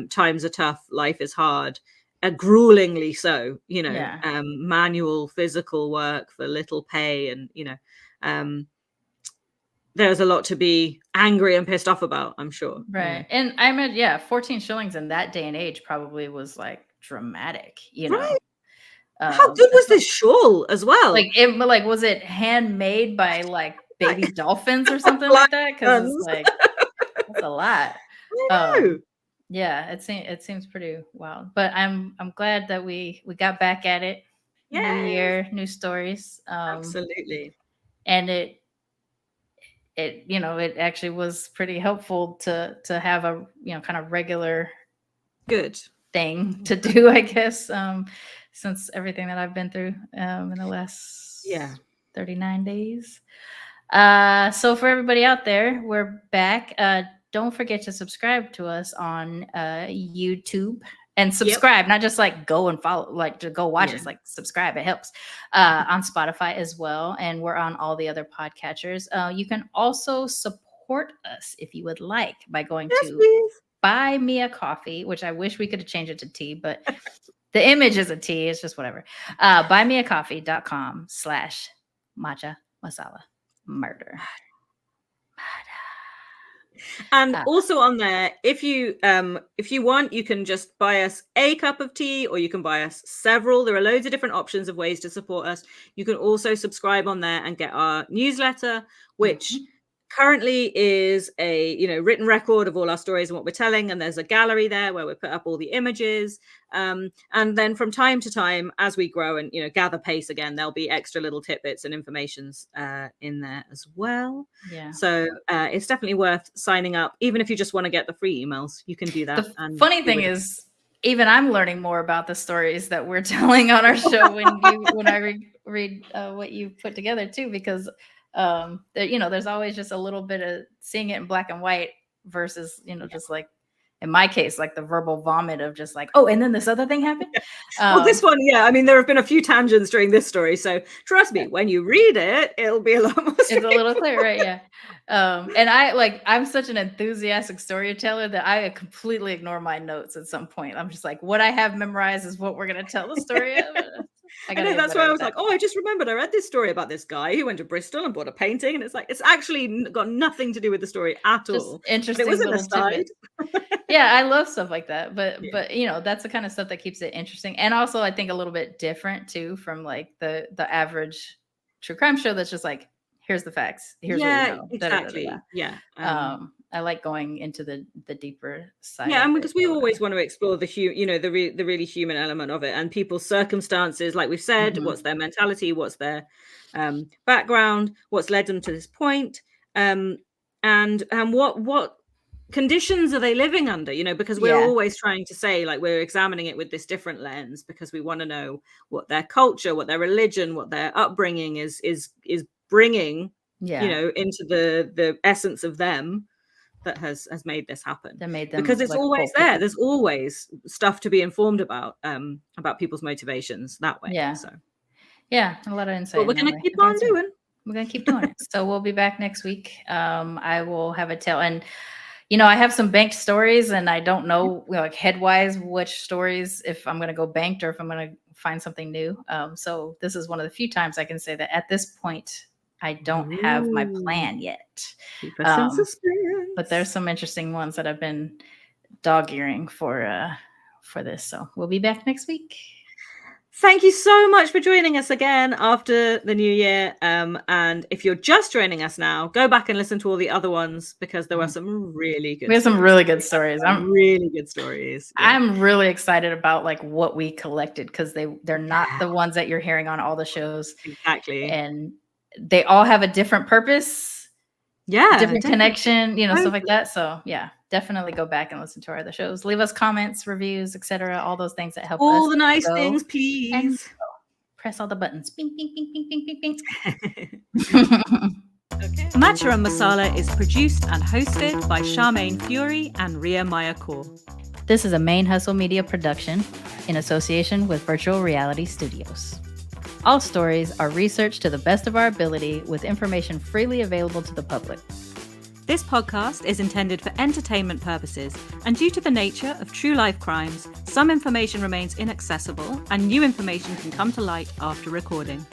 Times are tough. Life is hard. Gruelingly so. You know, manual, physical work for little pay, and you know, there's a lot to be angry and pissed off about, I'm sure. Right. You know? And I mean, 14 shillings in that day and age probably was like dramatic, you know. How good was this shawl as well? Like, was it handmade by like baby dolphins or something like that? Because it's like, that's a lot. I know. Yeah, it seems pretty wild. But I'm glad that we got back at it. New year, new stories. Absolutely. And it you know, it actually was pretty helpful to have a, you know, kind of regular good thing to do, I guess, since everything that I've been through in the last 39 days. So for everybody out there, we're back. Don't forget to subscribe to us on YouTube. And subscribe, not just like go and follow, like to go watch us, like subscribe. It helps. On Spotify as well. And we're on all the other podcatchers. You can also support us if you would like by going to Buy Me a Coffee, which I wish we could have changed it to tea, but the image is a tea. It's just whatever. buymeacoffee.com/Matcha Masala Murder. And also on there, if you want, you can just buy us a cup of tea, or you can buy us several. There are loads of different options of ways to support us. You can also subscribe on there and get our newsletter, which currently is a, you know, written record of all our stories and what we're telling, and there's a gallery there where we put up all the images, and then from time to time, as we grow and, you know, gather pace again, there'll be extra little tidbits and informations in there as well. So it's definitely worth signing up, even if you just want to get the free emails. You can do that. The funny thing is, even I'm learning more about the stories that we're telling on our show when I read what you put together too, because you know, there's always just a little bit of seeing it in black and white versus, you know, just like in my case, like the verbal vomit of just like, oh, and then this other thing happened. Well, this one, I mean, there have been a few tangents during this story, so trust me, when you read it, it'll be a lot more it's a little clear, right? Yeah. And I'm such an enthusiastic storyteller that I completely ignore my notes at some point. I'm just like, what I have memorized is what we're going to tell the story of. I know, that's why I was like, oh, I just remembered I read this story about this guy who went to Bristol and bought a painting, and it's like, it's actually got nothing to do with the story at all. Interesting. It was an aside. Yeah, I love stuff like that, but you know, that's the kind of stuff that keeps it interesting, and also I think a little bit different too from like the average true crime show that's just like, here's the facts, here's what we know. Exactly. I like going into the deeper side. Yeah, and because we always want to explore the really human element of it, and people's circumstances, like we've said, what's their mentality, what's their background, what's led them to this point, and what conditions are they living under, you know, because we're always trying to say, like, we're examining it with this different lens because we want to know what their culture, what their religion, what their upbringing is bringing, you know, into the essence of them that has made this happen. That made them, because it's like always there. There's always stuff to be informed about people's motivations that way. So a lot of insight. But we're going to keep on doing. We're going to keep doing it. So we'll be back next week. I will have a tale, and you know, I have some banked stories, and I don't know, you know, like headwise which stories, if I'm going to go banked or if I'm going to find something new. So this is one of the few times I can say that at this point I don't have my plan yet. Keep us in suspense. But there's some interesting ones that I've been dog-earing for this. So we'll be back next week. Thank you so much for joining us again after the new year. And if you're just joining us now, go back and listen to all the other ones because there were some really good. We have some really good stories. Really good stories. Yeah. I'm really excited about like what we collected because they're not the ones that you're hearing on all the shows. Exactly. And they all have a different purpose. Yeah. Different connection, stuff like that. So yeah, definitely go back and listen to our other shows. Leave us comments, reviews, etc. All those things that help us. All the nice things, please. Press all the buttons. Bing, bing, bing, bing, bing, bing, bing. Okay. Matcha and Masala is produced and hosted by Sharmane Fury and Rhia Maîr Kaur. This is a ManeHustle Media production in association with Virtual Rhiality Studios. All stories are researched to the best of our ability with information freely available to the public. This podcast is intended for entertainment purposes, and due to the nature of true life crimes, some information remains inaccessible and new information can come to light after recording.